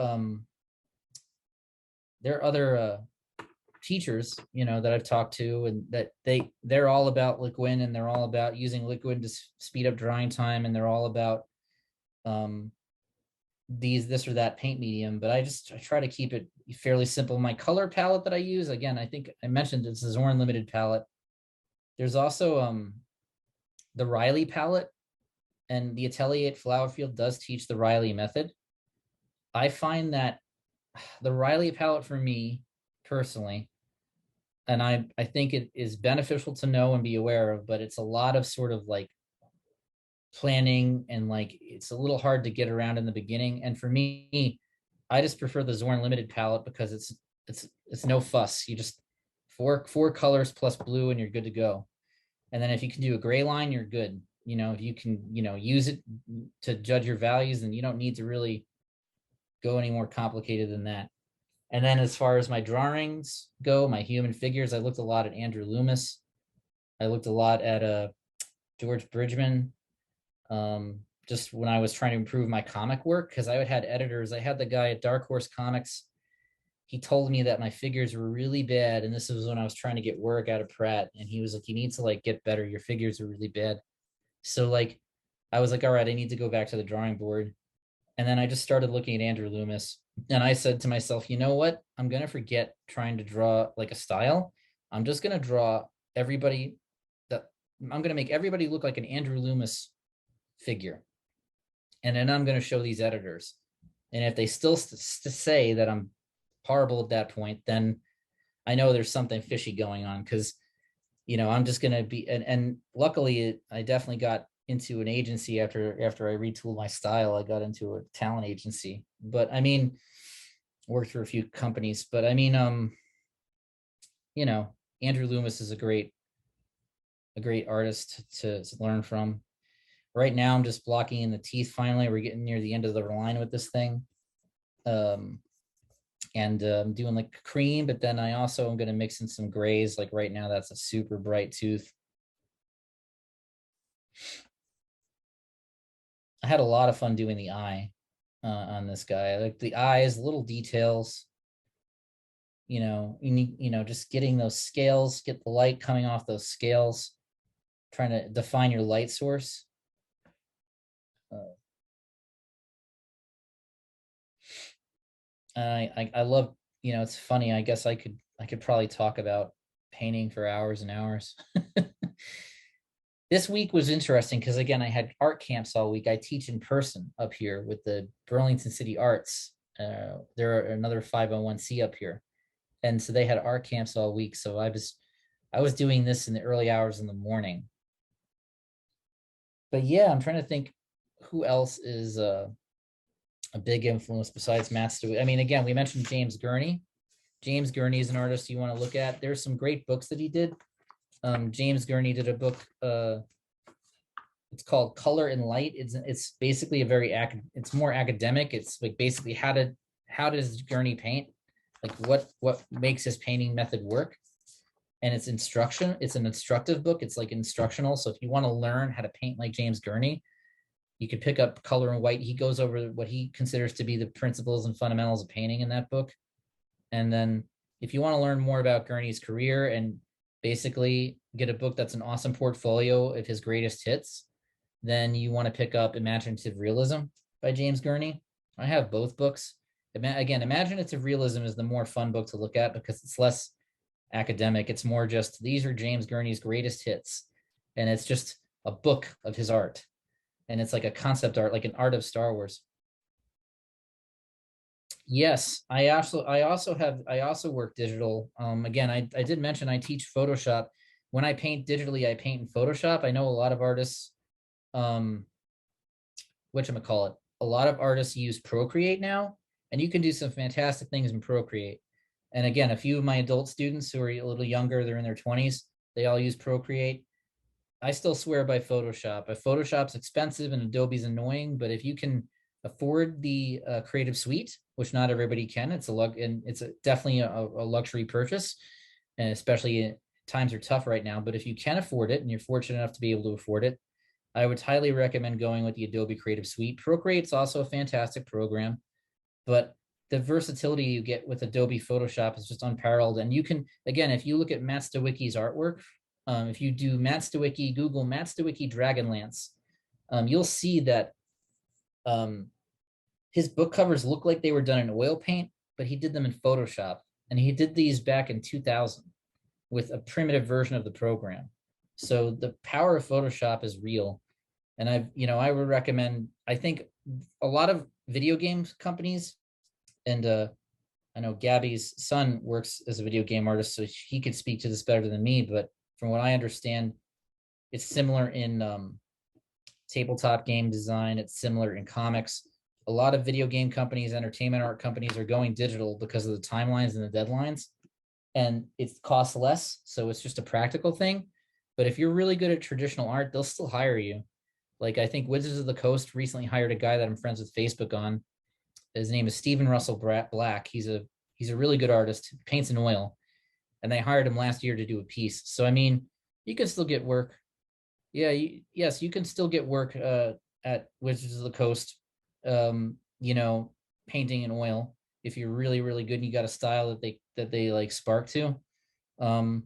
there are other teachers, you know, that I've talked to, and that they're all about liquid, and they're all about using liquid to speed up drying time, and they're all about this or that paint medium. But I try to keep it fairly simple. My color palette that I use, again, I think I mentioned it's a Zorn limited palette. There's also the Riley palette, and the Atelier at Flowerfield does teach the Riley method. I find that the Riley palette for me personally, and I think it is beneficial to know and be aware of, but it's a lot of sort of like planning, and like it's a little hard to get around in the beginning. And for me, I just prefer the Zorn limited palette because it's no fuss. You just four colors plus blue and you're good to go. And then if you can do a gray line, you're good. You know, if you can, you know, use it to judge your values, then you don't need to really go any more complicated than that. And then as far as my drawings go, my human figures, I looked a lot at Andrew Loomis. I looked a lot at George Bridgman. Just when I was trying to improve my comic work, because I had editors. I had the guy at Dark Horse Comics. He told me that my figures were really bad, and this was when I was trying to get work out of Pratt. And he was like, "You need to like get better. Your figures are really bad." So like, I was like, "All right, I need to go back to the drawing board." And then I just started looking at Andrew Loomis, and I said to myself, "You know what? I'm gonna forget trying to draw like a style. I'm just gonna draw everybody that I'm gonna make everybody look like an Andrew Loomis figure, and then I'm going to show these editors. And if they still say that I'm horrible at that point, then I know there's something fishy going on, because you know I'm just going to be." And luckily I definitely got into an agency after I retooled my style. I got into a talent agency, but I mean, worked for a few companies. But I mean, you know, Andrew Loomis is a great artist to learn from. Right now, I'm just blocking in the teeth. Finally, we're getting near the end of the line with this thing. And I'm doing like cream, but then I also am going to mix in some grays. Like right now, that's a super bright tooth. I had a lot of fun doing the eye on this guy. Like the eyes, little details. You know, you need, you know, just getting those scales, get the light coming off those scales, trying to define your light source. I love, you know, it's funny. I guess I could probably talk about painting for hours and hours. This week was interesting because again, I had art camps all week. I teach in person up here with the Burlington City Arts. There are another 501c up here, and so they had art camps all week. So I was doing this in the early hours in the morning. But yeah, I'm trying to think who else is a big influence besides Matt Stewart? I mean, again, we mentioned James Gurney. James Gurney is an artist you want to look at. There's some great books that he did. James Gurney did a book. It's called Color and Light. It's basically it's more academic. It's like basically how does Gurney paint? Like what makes his painting method work? And it's instruction. It's an instructive book. It's like instructional. So if you want to learn how to paint like James Gurney, you could pick up Color and White. He goes over what he considers to be the principles and fundamentals of painting in that book. And then if you want to learn more about Gurney's career and basically get a book that's an awesome portfolio of his greatest hits, then you want to pick up Imaginative Realism by James Gurney. I have both books. Again, Imaginative Realism is the more fun book to look at because it's less academic. It's more just, these are James Gurney's greatest hits. And it's just a book of his art. And it's like a concept art, like an art of Star Wars. Yes, I also work digital. Again, I did mention I teach Photoshop. When I paint digitally, I paint in Photoshop. I know a lot of artists, whatchamacallit, a lot of artists use Procreate now, and you can do some fantastic things in Procreate. And again, a few of my adult students who are a little younger, they're in their 20s, they all use Procreate. I still swear by Photoshop. Photoshop's expensive and Adobe's annoying, but if you can afford the Creative Suite, which not everybody can, it's definitely a luxury purchase, and especially times are tough right now. But if you can afford it and you're fortunate enough to be able to afford it, I would highly recommend going with the Adobe Creative Suite. Procreate's also a fantastic program, but the versatility you get with Adobe Photoshop is just unparalleled. And you can, again, if you look at Matt Stawicki's artwork, if you do Matt Stawicki, Google Matt Stawicki Dragonlance, you'll see that his book covers look like they were done in oil paint, but he did them in Photoshop. And he did these back in 2000 with a primitive version of the program. So the power of Photoshop is real. And I would recommend, I think a lot of video game companies, and I know Gabby's son works as a video game artist, so he could speak to this better than me, but from what I understand, it's similar in tabletop game design. It's similar in comics. A lot of video game companies, entertainment art companies are going digital because of the timelines and the deadlines, and it costs less. So it's just a practical thing. But if you're really good at traditional art, they'll still hire you. Like I think Wizards of the Coast recently hired a guy that I'm friends with Facebook on. His name is Stephen Russell Black. He's a really good artist, paints in oil, and they hired him last year to do a piece. So I mean, you can still get work. Yeah, yes, you can still get work at Wizards of the Coast. Painting in oil if you're really, really good and you got a style that they like spark to. If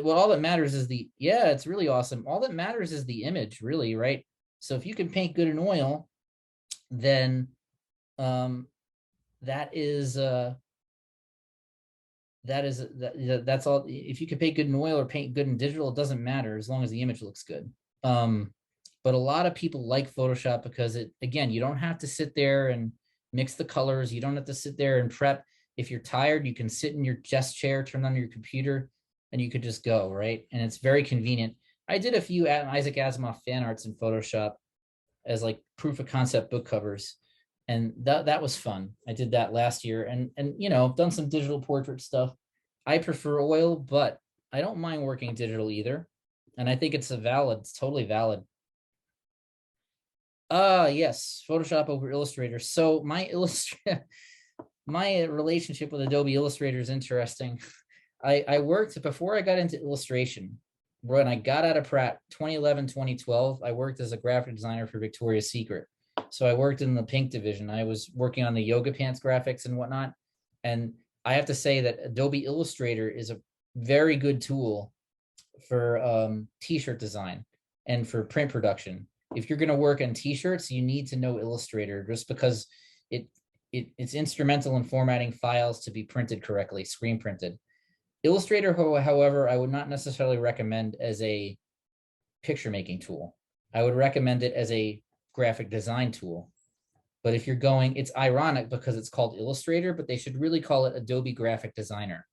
all that matters is it's really awesome. All that matters is the image, really, right? So if you can paint good in oil, then that's all. If you can paint good in oil or paint good in digital, it doesn't matter as long as the image looks good. But a lot of people like Photoshop because you don't have to sit there and mix the colors. You don't have to sit there and prep. If you're tired, you can sit in your desk chair, turn on your computer, and you could just go, right? And it's very convenient. I did a few Isaac Asimov fan arts in Photoshop as like proof of concept book covers. And that was fun. I did that last year, and I've done some digital portrait stuff. I prefer oil, but I don't mind working digital either. And I think it's totally valid. Yes, Photoshop over Illustrator. So my relationship with Adobe Illustrator is interesting. I worked before I got into illustration. When I got out of Pratt 2011, 2012, I worked as a graphic designer for Victoria's Secret. So I worked in the pink division. I was working on the yoga pants graphics and whatnot. And I have to say that Adobe Illustrator is a very good tool for t-shirt design and for print production. If you're going to work on t-shirts, you need to know Illustrator just because it's instrumental in formatting files to be printed correctly, screen printed. Illustrator, however, I would not necessarily recommend as a picture making tool. I would recommend it as a graphic design tool. But if you're going, it's ironic because it's called Illustrator, but they should really call it Adobe Graphic Designer.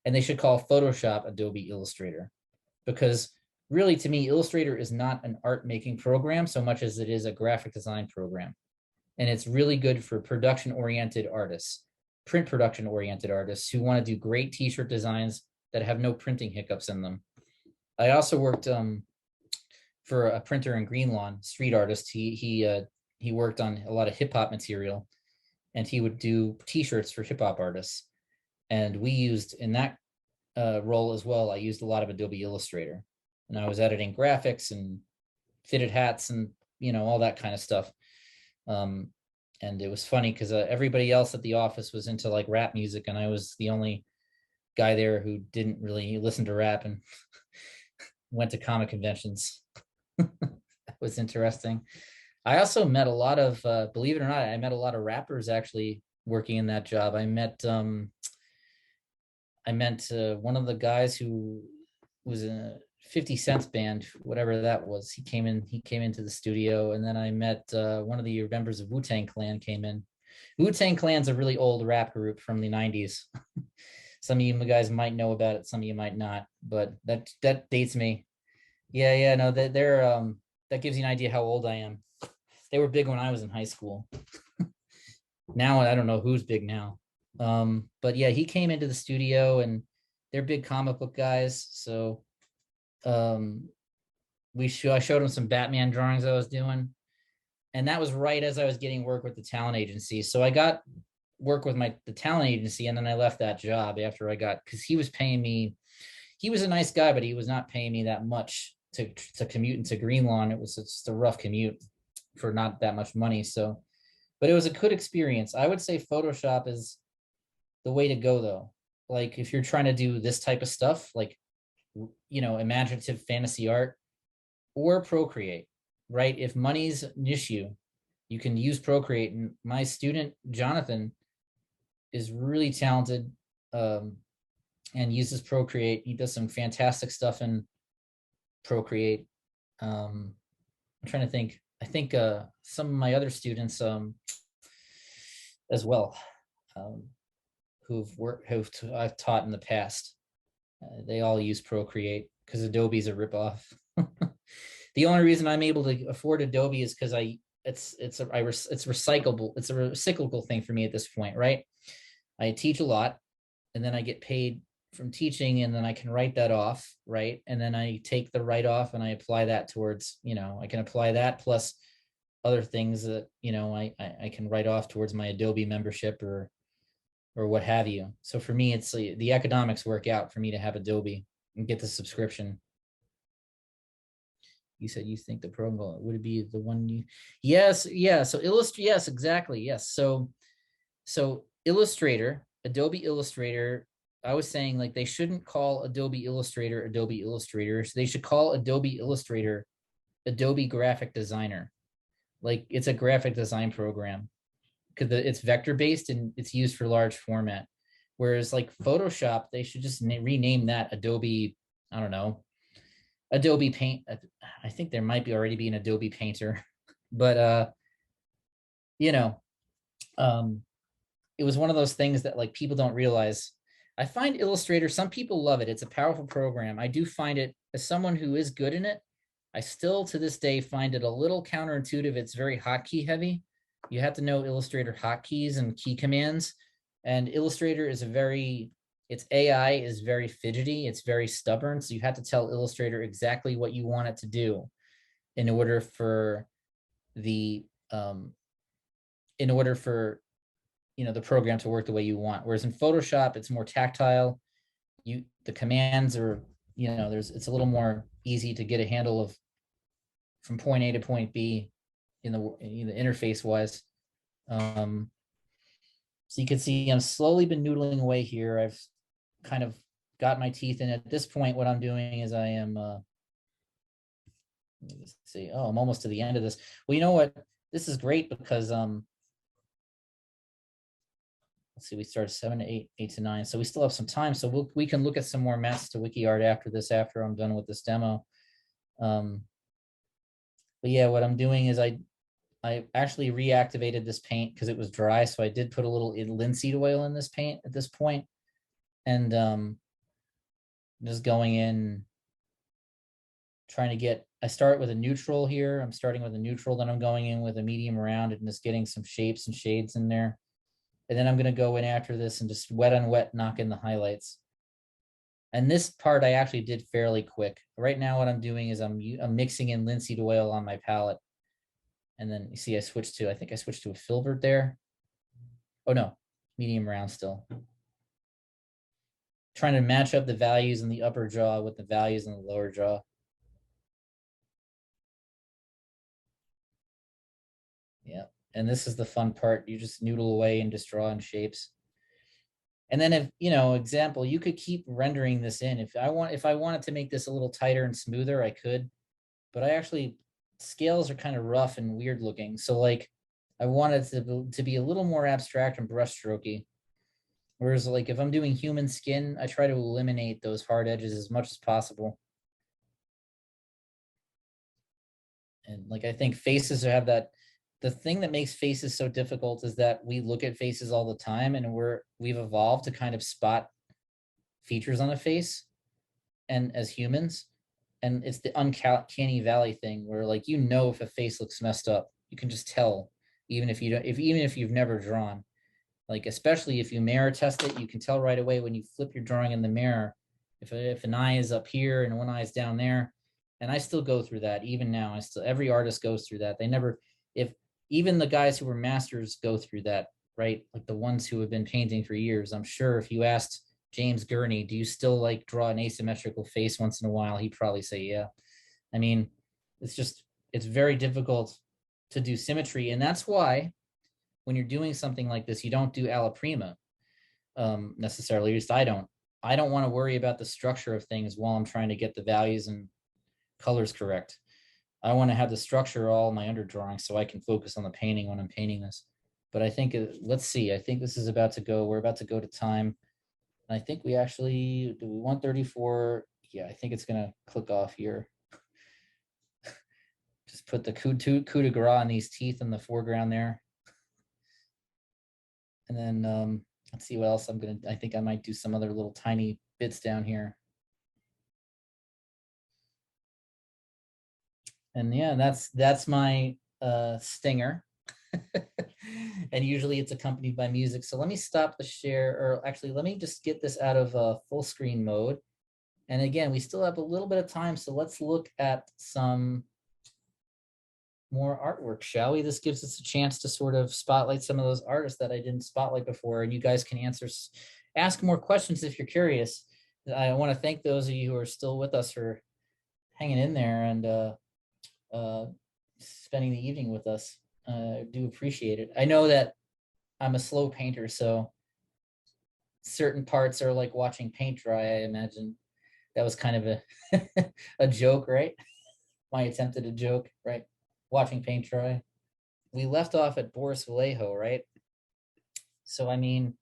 And they should call Photoshop Adobe Illustrator, because really, to me, Illustrator is not an art making program so much as it is a graphic design program. And it's really good for production oriented artists, print production oriented artists who want to do great t-shirt designs that have no printing hiccups in them. I also worked for a printer in Greenlawn, street artist. He worked on a lot of hip hop material, and he would do t-shirts for hip hop artists. And we used in that role as well, I used a lot of Adobe Illustrator, and I was editing graphics and fitted hats and, you know, all that kind of stuff. And it was funny because everybody else at the office was into like rap music, and I was the only guy there who didn't really listen to rap and went to comic conventions. That was interesting. I also met a lot of, believe it or not, I met a lot of rappers actually working in that job. I met one of the guys who was in a 50 Cent's band, whatever that was. He came into the studio, and then I met one of the members of Wu-Tang Clan came in. Wu-Tang Clan's a really old rap group from the 90s. Some of you guys might know about it, some of you might not, but that dates me. Yeah, no, they're that gives you an idea how old I am. They were big when I was in high school. Now I don't know who's big now. But yeah, he came into the studio, and they're big comic book guys. So I showed him some Batman drawings I was doing, and that was right as I was getting work with the talent agency. So I got work with the talent agency, and then I left that job after because he was paying me. He was a nice guy, but he was not paying me that much to commute into Greenlawn. It's just a rough commute for not that much money. So, but it was a good experience. I would say Photoshop is the way to go, though. Like if you're trying to do this type of stuff, like, you know, imaginative fantasy art, or Procreate, right? If money's an issue, you can use Procreate. And my student Jonathan is really talented and uses Procreate. He does some fantastic stuff in Procreate. I'm trying to think. I think some of my other students as well, who I've taught in the past, they all use Procreate because Adobe's a ripoff. The only reason I'm able to afford Adobe is because it's recyclable. It's a recyclable thing for me at this point, right? I teach a lot, and then I get paid from teaching, and then I can write that off, right? And then I take the write off and I apply that towards, you know, I can apply that plus other things that, you know, I can write off towards my Adobe membership or what have you. So for me, it's the economics work out for me to have Adobe and get the subscription. You said you think the program would it be the one you? Yes, yeah. So Illustrator, yes, exactly, yes. So Illustrator, Adobe Illustrator. I was saying like they shouldn't call Adobe Illustrator Adobe Illustrator. So they should call Adobe Illustrator Adobe Graphic Designer. Like it's a graphic design program because it's vector based and it's used for large format. Whereas like Photoshop, they should just rename that Adobe. I don't know, Adobe Paint. I think there might already be an Adobe Painter, but you know, it was one of those things that like people don't realize. I find Illustrator, some people love it. It's a powerful program. I do find it, as someone who is good in it, I still to this day find it a little counterintuitive. It's very hotkey heavy. You have to know Illustrator hotkeys and key commands. And Illustrator is its AI is very fidgety. It's very stubborn. So you have to tell Illustrator exactly what you want it to do in order for the the program to work the way you want. Whereas in Photoshop, it's more tactile. The commands are, it's a little more easy to get a handle of from point A to point B in the interface wise. So you can see I'm slowly been noodling away here. I've kind of got my teeth in. At this point, what I'm doing is I am, let me see. Oh, I'm almost to the end of this. Well, you know what? This is great because, let's see, we started 7 to 8, 8 to 9. So we still have some time. So we can look at some more maths to wiki art after I'm done with this demo. But yeah, what I'm doing is I actually reactivated this paint because it was dry. So I did put a little linseed oil in this paint at this point. And just going in, I start with a neutral here. I'm starting with a neutral, then I'm going in with a medium round and just getting some shapes and shades in there. And then I'm going to go in after this and just wet on wet, knock in the highlights. And this part I actually did fairly quick. Right now what I'm doing is I'm mixing in linseed oil on my palette. And then you see I think I switched to a filbert there. Oh no, medium round still. Trying to match up the values in the upper jaw with the values in the lower jaw. Yeah, and this is the fun part. You just noodle away and just draw in shapes. And then if, example, you could keep rendering this in. If I wanted to make this a little tighter and smoother, I could, but scales are kind of rough and weird looking. So like I wanted to be a little more abstract and brushstrokey. Whereas like if I'm doing human skin, I try to eliminate those hard edges as much as possible. And like I think faces have that. The thing that makes faces so difficult is that we look at faces all the time and we've evolved to kind of spot features on a face and as humans. And it's the uncanny valley thing where like, if a face looks messed up, you can just tell, even if you've never drawn, like, especially if you mirror test it, you can tell right away when you flip your drawing in the mirror, if an eye is up here and one eye is down there. And I still go through that even now. Every artist goes through that. Even the guys who were masters go through that, right? Like the ones who have been painting for years. I'm sure if you asked James Gurney, do you still like draw an asymmetrical face once in a while? He'd probably say, yeah. I mean, it's very difficult to do symmetry. And that's why when you're doing something like this, you don't do alla prima necessarily. At least I don't want to worry about the structure of things while I'm trying to get the values and colors correct. I want to have the structure all in my underdrawing so I can focus on the painting when I'm painting this. But I think, let's see, I think this is about to go, we're about to go to time. And I think we 134. Yeah, I think it's going to click off here. Just put the coup de grace on these teeth in the foreground there. And then let's see what else I think I might do some other little tiny bits down here. And yeah, that's my stinger. And usually it's accompanied by music. So let me stop the share, or actually let me just get this out of full screen mode. And again, we still have a little bit of time, so let's look at some more artwork, shall we? This gives us a chance to sort of spotlight some of those artists that I didn't spotlight before, and you guys can ask more questions if you're curious. I want to thank those of you who are still with us for hanging in there and spending the evening with us. I do appreciate it. I know that I'm a slow painter, so certain parts are like watching paint dry. I imagine that was kind of a a joke, right? My attempt at a joke, right? Watching paint dry. We left off at Boris Vallejo, right? So I mean,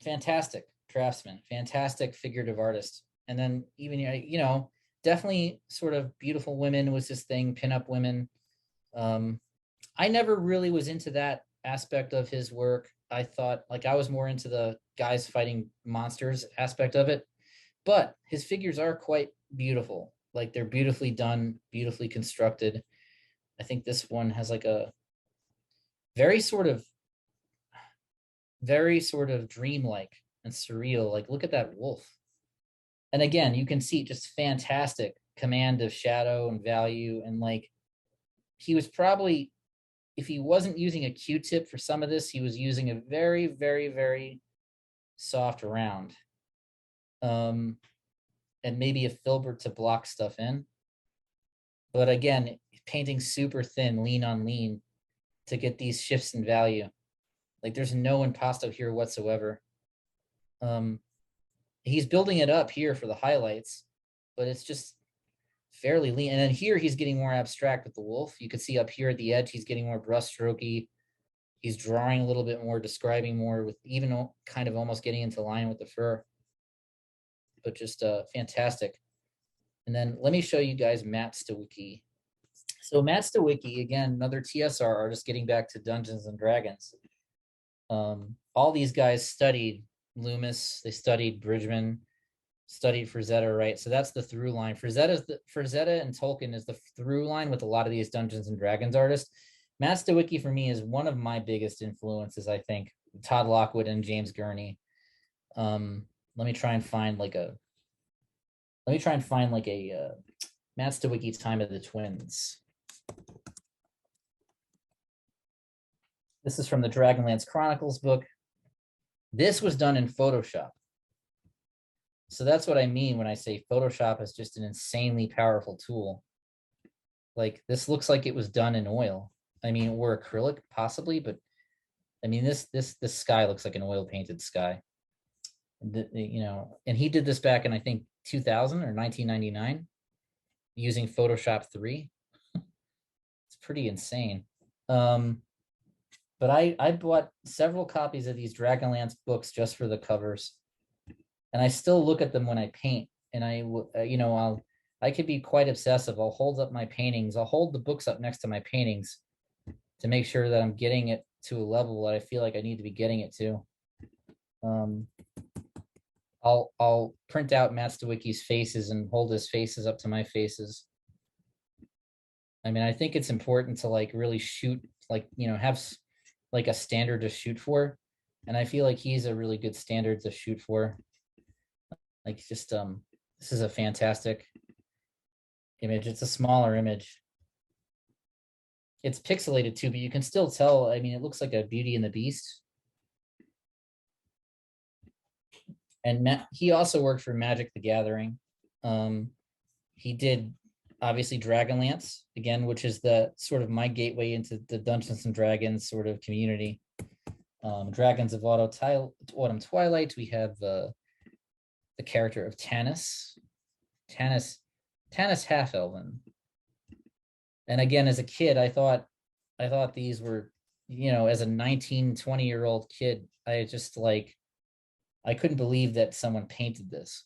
fantastic draftsman, fantastic figurative artist, and then even definitely sort of beautiful women was his thing, pinup women. I never really was into that aspect of his work. I thought like I was more into the guys fighting monsters aspect of it, but his figures are quite beautiful. Like they're beautifully done, beautifully constructed. I think this one has like a very sort of dreamlike and surreal. Like look at that wolf. And again, you can see just fantastic command of shadow and value. And like he was probably, if he wasn't using a Q-tip for some of this, he was using a very, very, very soft round. And maybe a filbert to block stuff in. But again, painting super thin, lean on lean to get these shifts in value. Like there's no impasto here whatsoever. He's building it up here for the highlights, but it's just fairly lean. And then here he's getting more abstract with the wolf. You can see up here at the edge, he's getting more brushstrokey. He's drawing a little bit more, describing more, with even kind of almost getting into line with the fur. But just fantastic. And then let me show you guys Matt Stawicki. So Matt Stawicki, again, another TSR artist, getting back to Dungeons and Dragons. All these guys studied Loomis, they studied Bridgman, studied Rosetta, right? So that's the through line. Rosetta and Tolkien is the through line with a lot of these Dungeons and Dragons artists. Matt Stawicki for me is one of my biggest influences, I think. Todd Lockwood and James Gurney. Let me try and find like a Matt Stawicki Time of the Twins. This is from the Dragonlance Chronicles book. This was done in Photoshop. So that's what I mean when I say Photoshop is just an insanely powerful tool. Like this looks like it was done in oil. I mean, or acrylic possibly, but I mean, this sky looks like an oil painted sky. You know, and he did this back in, I think, 2000 or 1999 using Photoshop 3. It's pretty insane. But I bought several copies of these Dragonlance books just for the covers, and I still look at them when I paint. And I could be quite obsessive. I'll hold up my paintings. I'll hold the books up next to my paintings to make sure that I'm getting it to a level that I feel like I need to be getting it to. I'll print out Matt Stawicki's faces and hold his faces up to my faces. I mean, I think it's important to like really shoot, like, you know, have like a standard to shoot for. And I feel like he's a really good standard to shoot for. Like just, this is a fantastic image. It's a smaller image. It's pixelated too, but you can still tell, I mean, it looks like a Beauty and the Beast. And he also worked for Magic the Gathering. He did obviously Dragonlance again, which is the sort of my gateway into the Dungeons and Dragons sort of community. Dragons of Autumn Twilight. We have the character of Tanis Half-Elven. And again, as a kid, I thought these were, you know, as a 19, 20-year-old kid, I just like, I couldn't believe that someone painted this.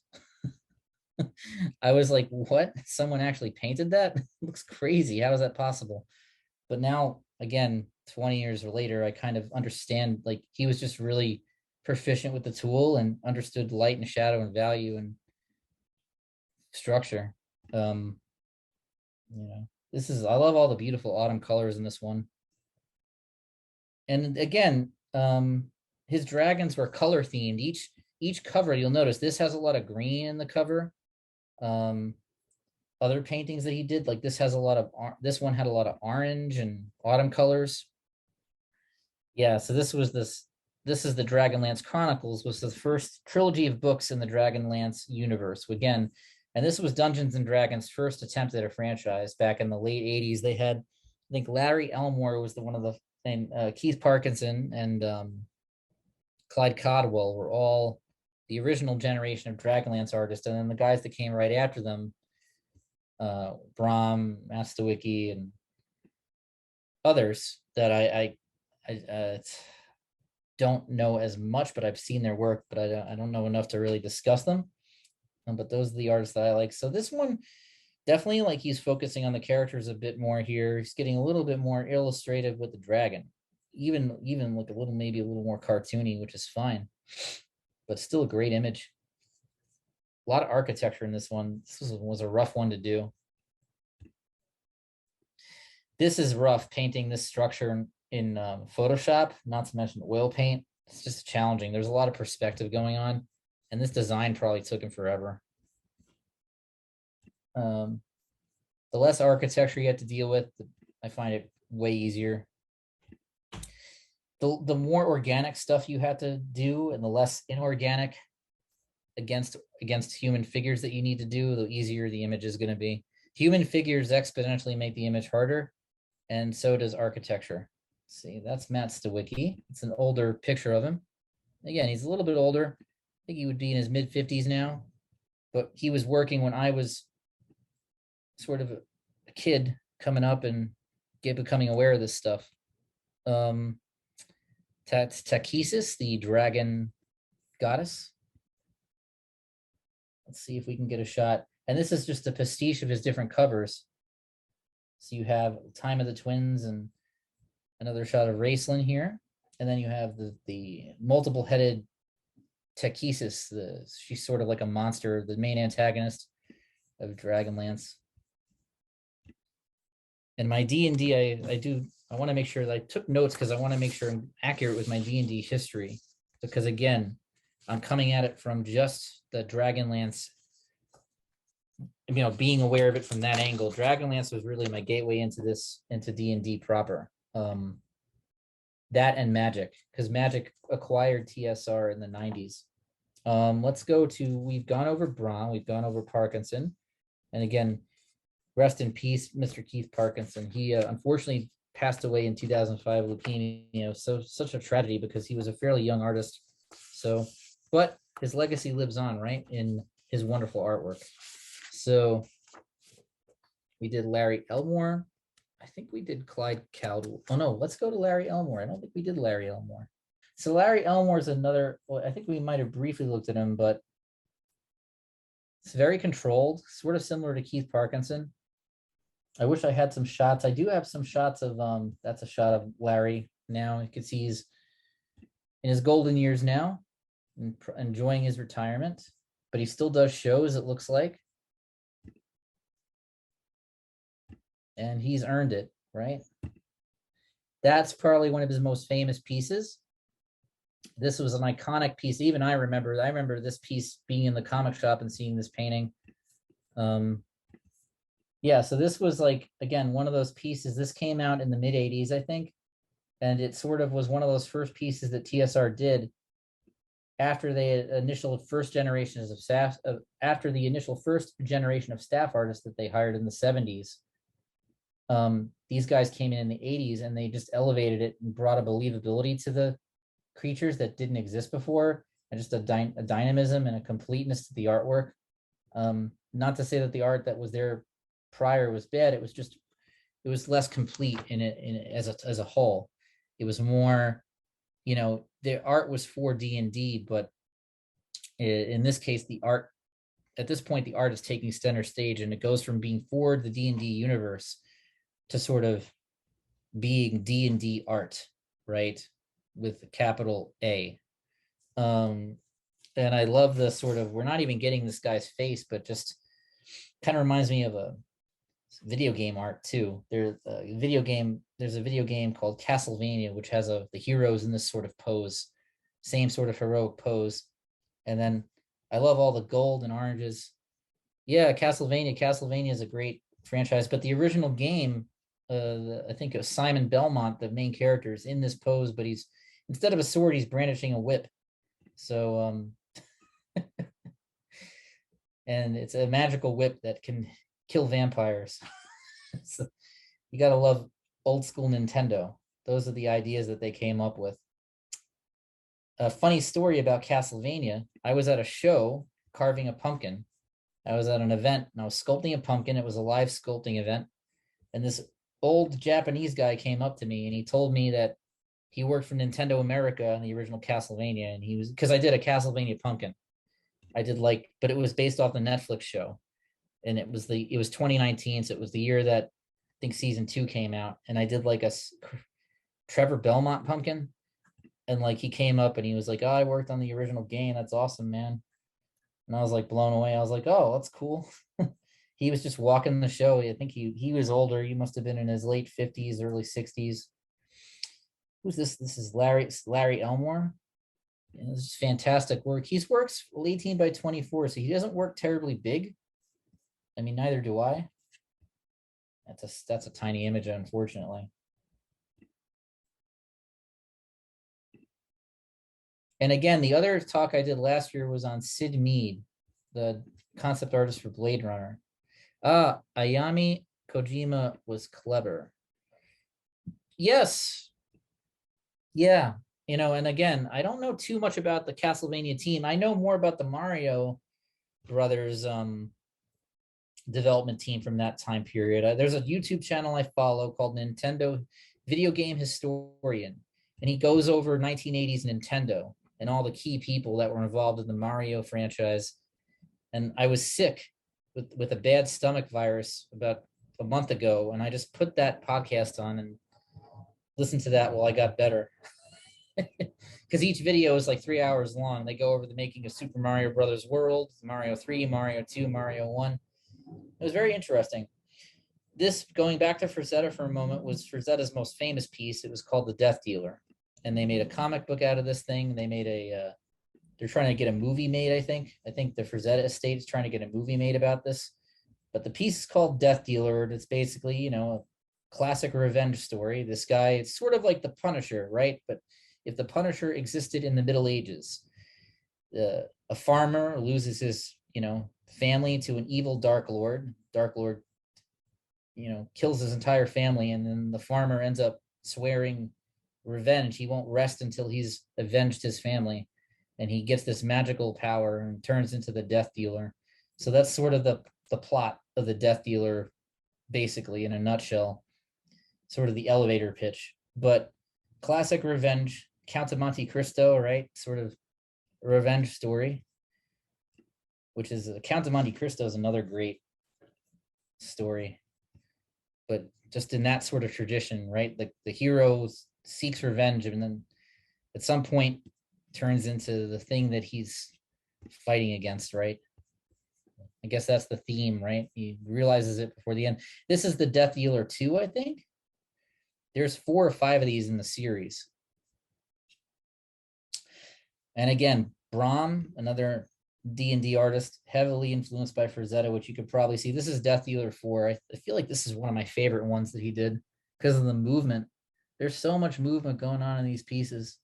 I was like, what? Someone actually painted that? It looks crazy. How is that possible? But now, again, 20 years later, I kind of understand, like, he was just really proficient with the tool and understood light and shadow and value and structure. You know, I love all the beautiful autumn colors in this one. And again, his dragons were color themed. Each cover, you'll notice this has a lot of green in the cover. Other paintings that he did, like this this one had a lot of orange and autumn colors. Yeah, so this is the Dragonlance Chronicles, was the first trilogy of books in the Dragonlance universe. Again, and this was Dungeons and Dragons' first attempt at a franchise back in the late 80s. They had, I think Larry Elmore was one of the, and Keith Parkinson and Clyde Codwell were all the original generation of Dragonlance artists, and then the guys that came right after them, Brom, Matt Stawicki, and others that I don't know as much, but I've seen their work, but I don't know enough to really discuss them. But those are the artists that I like. So this one, definitely, like, he's focusing on the characters a bit more here. He's getting a little bit more illustrative with the dragon, even like maybe a little more cartoony, which is fine, but still a great image. A lot of architecture in this one. This was a rough one to do. This is rough, painting this structure in Photoshop, not to mention oil paint. It's just challenging. There's a lot of perspective going on, and this design probably took him forever. The less architecture you have to deal with, I find it way easier. The more organic stuff you have to do, and the less inorganic against human figures that you need to do, the easier the image is going to be. Human figures exponentially make the image harder, and so does architecture. See, that's Matt Stawicki. It's an older picture of him. Again, he's a little bit older. I think he would be in his mid-50s now, but he was working when I was sort of a kid coming up and becoming aware of this stuff. Takesis, the dragon goddess. Let's see if we can get a shot. And this is just a pastiche of his different covers. So you have Time of the Twins and another shot of Raceland here. And then you have the multiple-headed Takesis. She's sort of like a monster, the main antagonist of Dragonlance. And my D&D, I want to make sure that I took notes because I want to make sure I'm accurate with my D&D history. Because again, I'm coming at it from just the Dragonlance, being aware of it from that angle. Dragonlance was really my gateway into D&D proper. That and Magic, because Magic acquired TSR in the 90s. Let's go to, we've gone over Braun, we've gone over Parkinson. And again, rest in peace, Mr. Keith Parkinson. He unfortunately passed away in 2005 with leukemia. So such a tragedy because he was a fairly young artist. So, but his legacy lives on, right, in his wonderful artwork. So we did Larry Elmore. I think we did Clyde Caldwell. Oh no, let's go to Larry Elmore. I don't think we did Larry Elmore. So Larry Elmore is another, well, I think we might have briefly looked at him, but it's very controlled, sort of similar to Keith Parkinson. I wish I had some shots. I do have some shots of, that's a shot of Larry now. You can see he's in his golden years now, enjoying his retirement, but he still does shows, it looks like. And he's earned it, right? That's probably one of his most famous pieces. This was an iconic piece. Even I remember this piece being in the comic shop and seeing this painting. Yeah, so this was like, again, one of those pieces. This came out in the mid 80s, I think. And it sort of was one of those first pieces that TSR did after the initial first generation of staff artists that they hired in the 70s. These guys came in the 80s and they just elevated it and brought a believability to the creatures that didn't exist before, and just a dynamism and a completeness to the artwork. Not to say that the art that was there prior was bad. It was less complete in it as a whole. It was more, the art was for D&D, but in this case, at this point, the art is taking center stage, and it goes from being for the D&D universe to sort of being D&D art, right? With a capital A. And I love the sort of, we're not even getting this guy's face, but just kind of reminds me of a video game art too. There's a video game called Castlevania, which has the heroes in this sort of pose, same sort of heroic pose. And then I love all the gold and oranges. Yeah, Castlevania is a great franchise, but the original game, I think it was Simon Belmont, the main character, is in this pose, but he's, instead of a sword, he's brandishing a whip. So, and it's a magical whip that can kill vampires. So you got to love old school Nintendo. Those are the ideas that they came up with. A funny story about Castlevania. I was at a show carving a pumpkin. I was at an event and I was sculpting a pumpkin. It was a live sculpting event. And this old Japanese guy came up to me and he told me that he worked for Nintendo America on the original Castlevania. And he was, because I did a Castlevania pumpkin. But it was based off the Netflix show. And it was 2019. So it was the year that I think season 2 came out. And I did like a Trevor Belmont pumpkin. And like he came up and he was like, "Oh, I worked on the original game. That's awesome, man." And I was like blown away. I was like, "Oh, that's cool." He was just walking the show. I think he was older. He must have been in his late 50s, early 60s. Who's this? This is Larry Elmore. And this is fantastic work. He works 18 by 24, so he doesn't work terribly big. I mean, neither do I. That's a tiny image, unfortunately. And again, the other talk I did last year was on Sid Mead, the concept artist for Blade Runner. Ayami Kojima was clever. Yes. Yeah. And again, I don't know too much about the Castlevania team. I know more about the Mario Brothers development team from that time period. There's a YouTube channel I follow called Nintendo Video Game Historian, and he goes over 1980s Nintendo and all the key people that were involved in the Mario franchise. And I was sick with a bad stomach virus about a month ago, and I just put that podcast on and listened to that while I got better. because each video is like 3 hours long. They go over the making of Super Mario Brothers World, Mario 3, Mario 2, Mario 1. It was very interesting. This, going back to Rosetta for a moment, was Rosetta's most famous piece. It was called The Death Dealer. And they made a comic book out of this thing. They made they're trying to get a movie made, I think. I think the Rosetta estate is trying to get a movie made about this. But the piece is called Death Dealer. And it's basically, a classic revenge story. This guy, it's sort of like the Punisher, right? But if the Punisher existed in the Middle Ages, a farmer loses his, family to an evil Dark Lord. Dark Lord, kills his entire family, and then the farmer ends up swearing revenge. He won't rest until he's avenged his family, and he gets this magical power and turns into the Death Dealer. So that's sort of the plot of the Death Dealer, basically, in a nutshell, sort of the elevator pitch. But classic revenge, Count of Monte Cristo, right? Sort of revenge story, which is Count of Monte Cristo is another great story, but just in that sort of tradition, right? Like the hero seeks revenge and then at some point turns into the thing that he's fighting against, right? I guess that's the theme, right? He realizes it before the end. This is the Death Dealer 2, I think. There's 4 or 5 of these in the series. And again, Brahm, another D&D artist, heavily influenced by Rosetta, which you could probably see. This is Death Dealer 4. I feel like this is one of my favorite ones that he did because of the movement. There's so much movement going on in these pieces.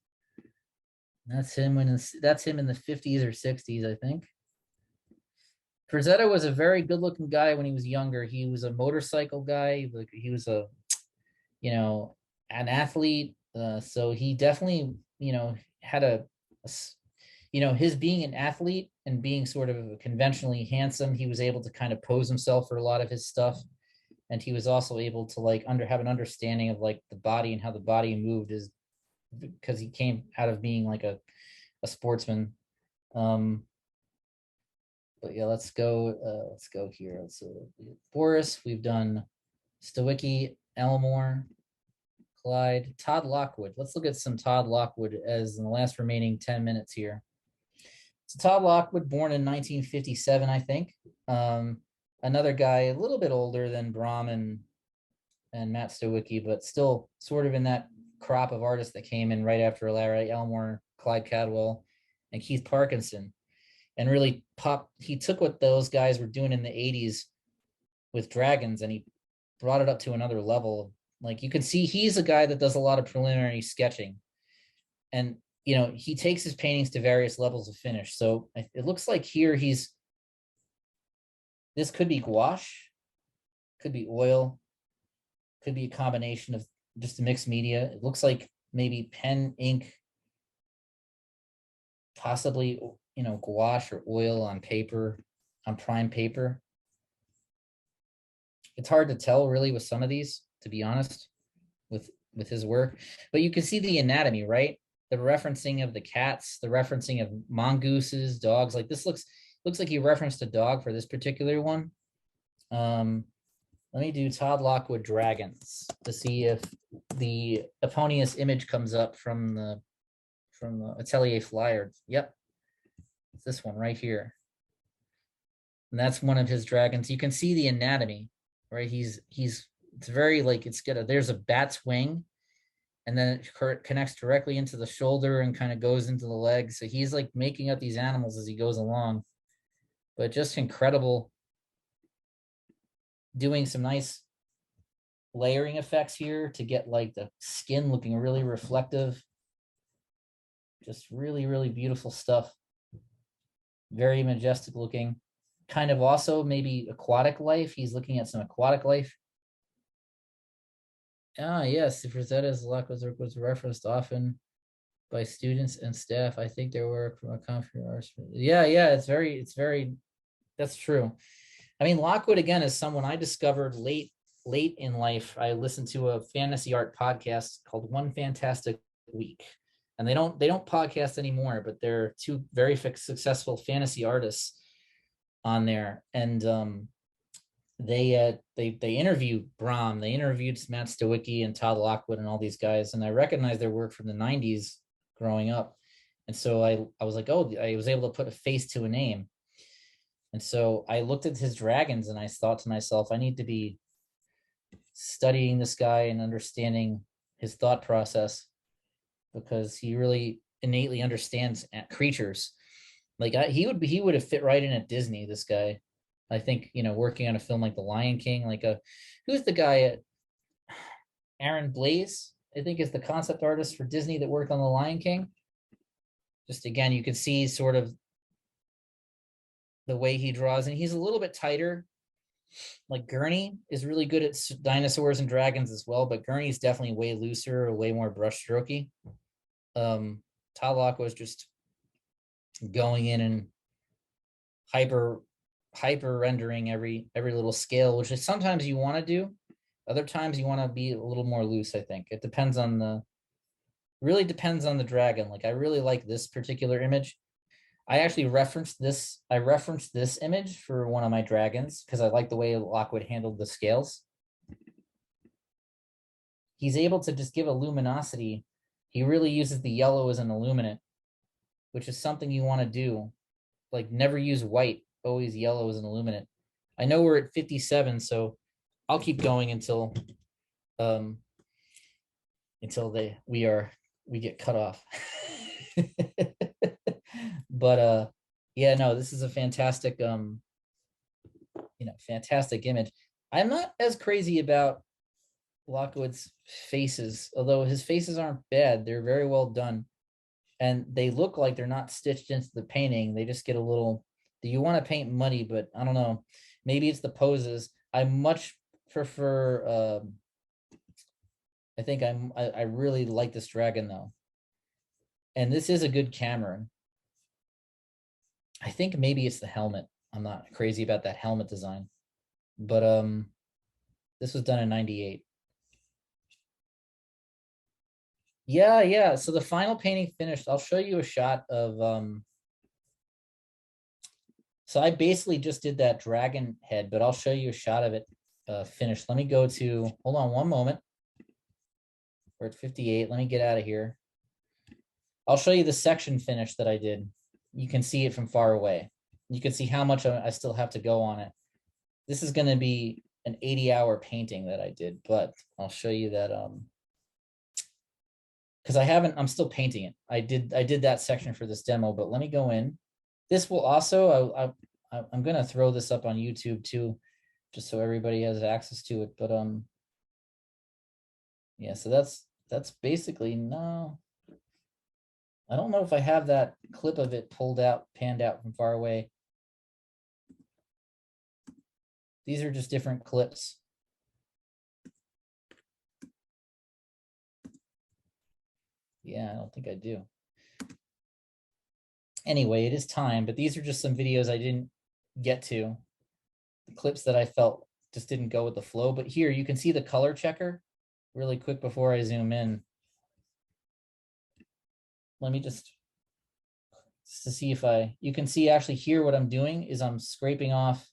That's him in the 50s or 60s, I think. Rosetta was a very good-looking guy when he was younger. He was a motorcycle guy. He was an athlete. So he definitely, had his being an athlete and being sort of conventionally handsome, he was able to kind of pose himself for a lot of his stuff. And he was also able to have an understanding of the body and how the body moved, is because he came out of being like a sportsman. But yeah, let's go here. Let's Boris, we've done Stowicki, Elmore, Clyde, Todd Lockwood. Let's look at some Todd Lockwood as in the last remaining 10 minutes here. So Todd Lockwood, born in 1957, I think. Another guy a little bit older than Brahm and Matt Stowicki, but still sort of in that crop of artists that came in right after Larry Elmore, Clyde Cadwell, and Keith Parkinson, and really he took what those guys were doing in the 80s with dragons and he brought it up to another level. Like you can see, he's a guy that does a lot of preliminary sketching, and he takes his paintings to various levels of finish. So it looks like here this could be gouache, could be oil, could be a combination of just a mixed media. It looks like maybe pen, ink, possibly, gouache or oil on paper, on prime paper. It's hard to tell really with some of these, to be honest, with his work, but you can see the anatomy, right? The referencing of the cats, the referencing of mongooses, dogs. Like this looks like he referenced a dog for this particular one. Let me do Todd Lockwood dragons to see if the Eponymous image comes up from the Atelier flyer. Yep, it's this one right here, and that's one of his dragons. You can see the anatomy, right? It's very there's a bat's wing, and then it connects directly into the shoulder and kind of goes into the leg. So he's making up these animals as he goes along, but just incredible. Doing some nice layering effects here to get the skin looking really reflective. Just really, really beautiful stuff. Very majestic looking. Kind of also maybe aquatic life. He's looking at some aquatic life. Ah, yes, Rosetta's luck was referenced often by students and staff. I think their work from a conference arts. Yeah, it's very, that's true. I mean, Lockwood, again, is someone I discovered late in life. I listened to a fantasy art podcast called One Fantastic Week, and they don't podcast anymore, but they're 2 very successful fantasy artists on there. And they interviewed Brahm, they interviewed Matt Stowicki and Todd Lockwood and all these guys, and I recognized their work from the 90s growing up. And so I was like, oh, I was able to put a face to a name. And so I looked at his dragons and I thought to myself, I need to be studying this guy and understanding his thought process, because he really innately understands creatures. Like he would have fit right in at Disney, this guy. I think, working on a film like The Lion King, who's the guy at Aaron Blaise, I think, is the concept artist for Disney that worked on The Lion King. Just again, you can see sort of the way he draws, and he's a little bit tighter. Like Gurney is really good at dinosaurs and dragons as well, but Gurney is definitely way looser, way more brushstrokey. Todd Locke was just going in and hyper rendering every little scale, which is sometimes you want to do. Other times you want to be a little more loose. I think it really depends on the dragon. Like I really like this particular image. I actually referenced this. I referenced this image for one of my dragons because I like the way Lockwood handled the scales. He's able to just give a luminosity. He really uses the yellow as an illuminant, which is something you want to do. Like never use white, always yellow as an illuminant. I know we're at 57, so I'll keep going until we get cut off. But yeah, no, this is a fantastic fantastic image. I'm not as crazy about Lockwood's faces, although his faces aren't bad. They're very well done, and they look like they're not stitched into the painting. They just get a little, do you want to paint muddy? But I don't know, maybe it's the poses. I much prefer I really like this dragon though, and this is a good Cameron. I think maybe it's the helmet. I'm not crazy about that helmet design, but this was done in 98. Yeah. So the final painting finished. I'll show you a shot of so I basically just did that dragon head, but I'll show you a shot of it finished. Let me go to, hold on one moment. We're at 58. Let me get out of here. I'll show you the section finish that I did. You can see it from far away. You can see how much I still have to go on it. This is going to be an 80-hour painting that I did, but I'll show you that because I'm still painting it. I did that section for this demo, but let me go in. This will also, I'm going to throw this up on YouTube too, just so everybody has access to it. But yeah, so that's basically, no, I don't know if I have that clip of it panned out from far away. These are just different clips. Yeah, I don't think I do. Anyway, it is time, but these are just some videos I didn't get to. The clips that I felt just didn't go with the flow. But here you can see the color checker really quick before I zoom in. Let me just to see if you can see actually here what I'm doing is I'm scraping off.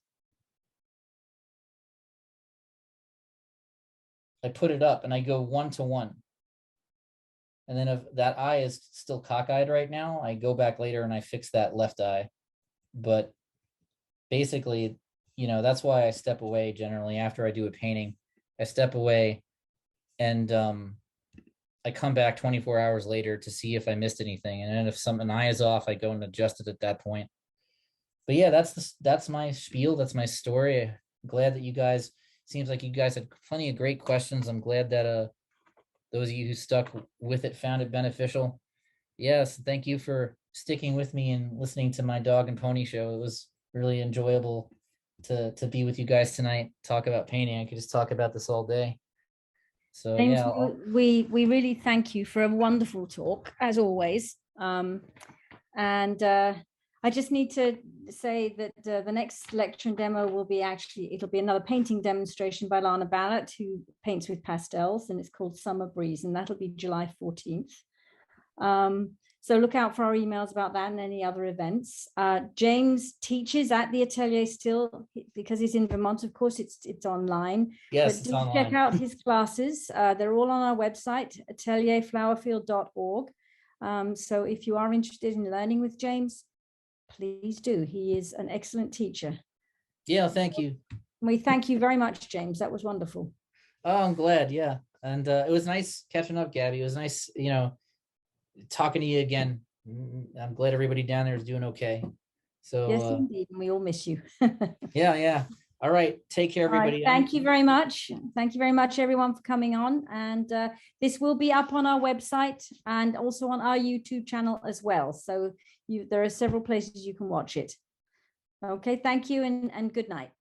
I put it up and I go 1-to-1. And then if that eye is still cockeyed right now, I go back later and I fix that left eye. But basically, that's why I step away generally after I do a painting. I step away and I come back 24 hours later to see if I missed anything. And then if an eye is off, I go and adjust it at that point. But yeah, that's my spiel. That's my story. I'm glad that you guys, seems like you guys had plenty of great questions. I'm glad that those of you who stuck with it found it beneficial. Yes, thank you for sticking with me and listening to my dog and pony show. It was really enjoyable to be with you guys tonight, talk about painting. I could just talk about this all day. So James, yeah, we really thank you for a wonderful talk as always. I just need to say that the next lecture and demo will be it'll be another painting demonstration by Lana Ballett, who paints with pastels, and it's called Summer Breeze, and that'll be July 14th. So look out for our emails about that and any other events. James teaches at the Atelier still, because he's in Vermont. Of course, it's online. Yes, but it's do online. check out his classes. They're all on our website, atelierflowerfield.org. So if you are interested in learning with James, please do. He is an excellent teacher. Yeah, thank you. We thank you very much, James. That was wonderful. Oh, I'm glad. Yeah. And it was nice catching up, Gabby. It was nice, talking to you again. I'm glad everybody down there is doing okay. So yes, indeed. And we all miss you. yeah. All right. Take care, everybody. Thank you very much. Thank you very much, everyone, for coming on. And this will be up on our website and also on our YouTube channel as well. So there are several places you can watch it. Okay, thank you and good night.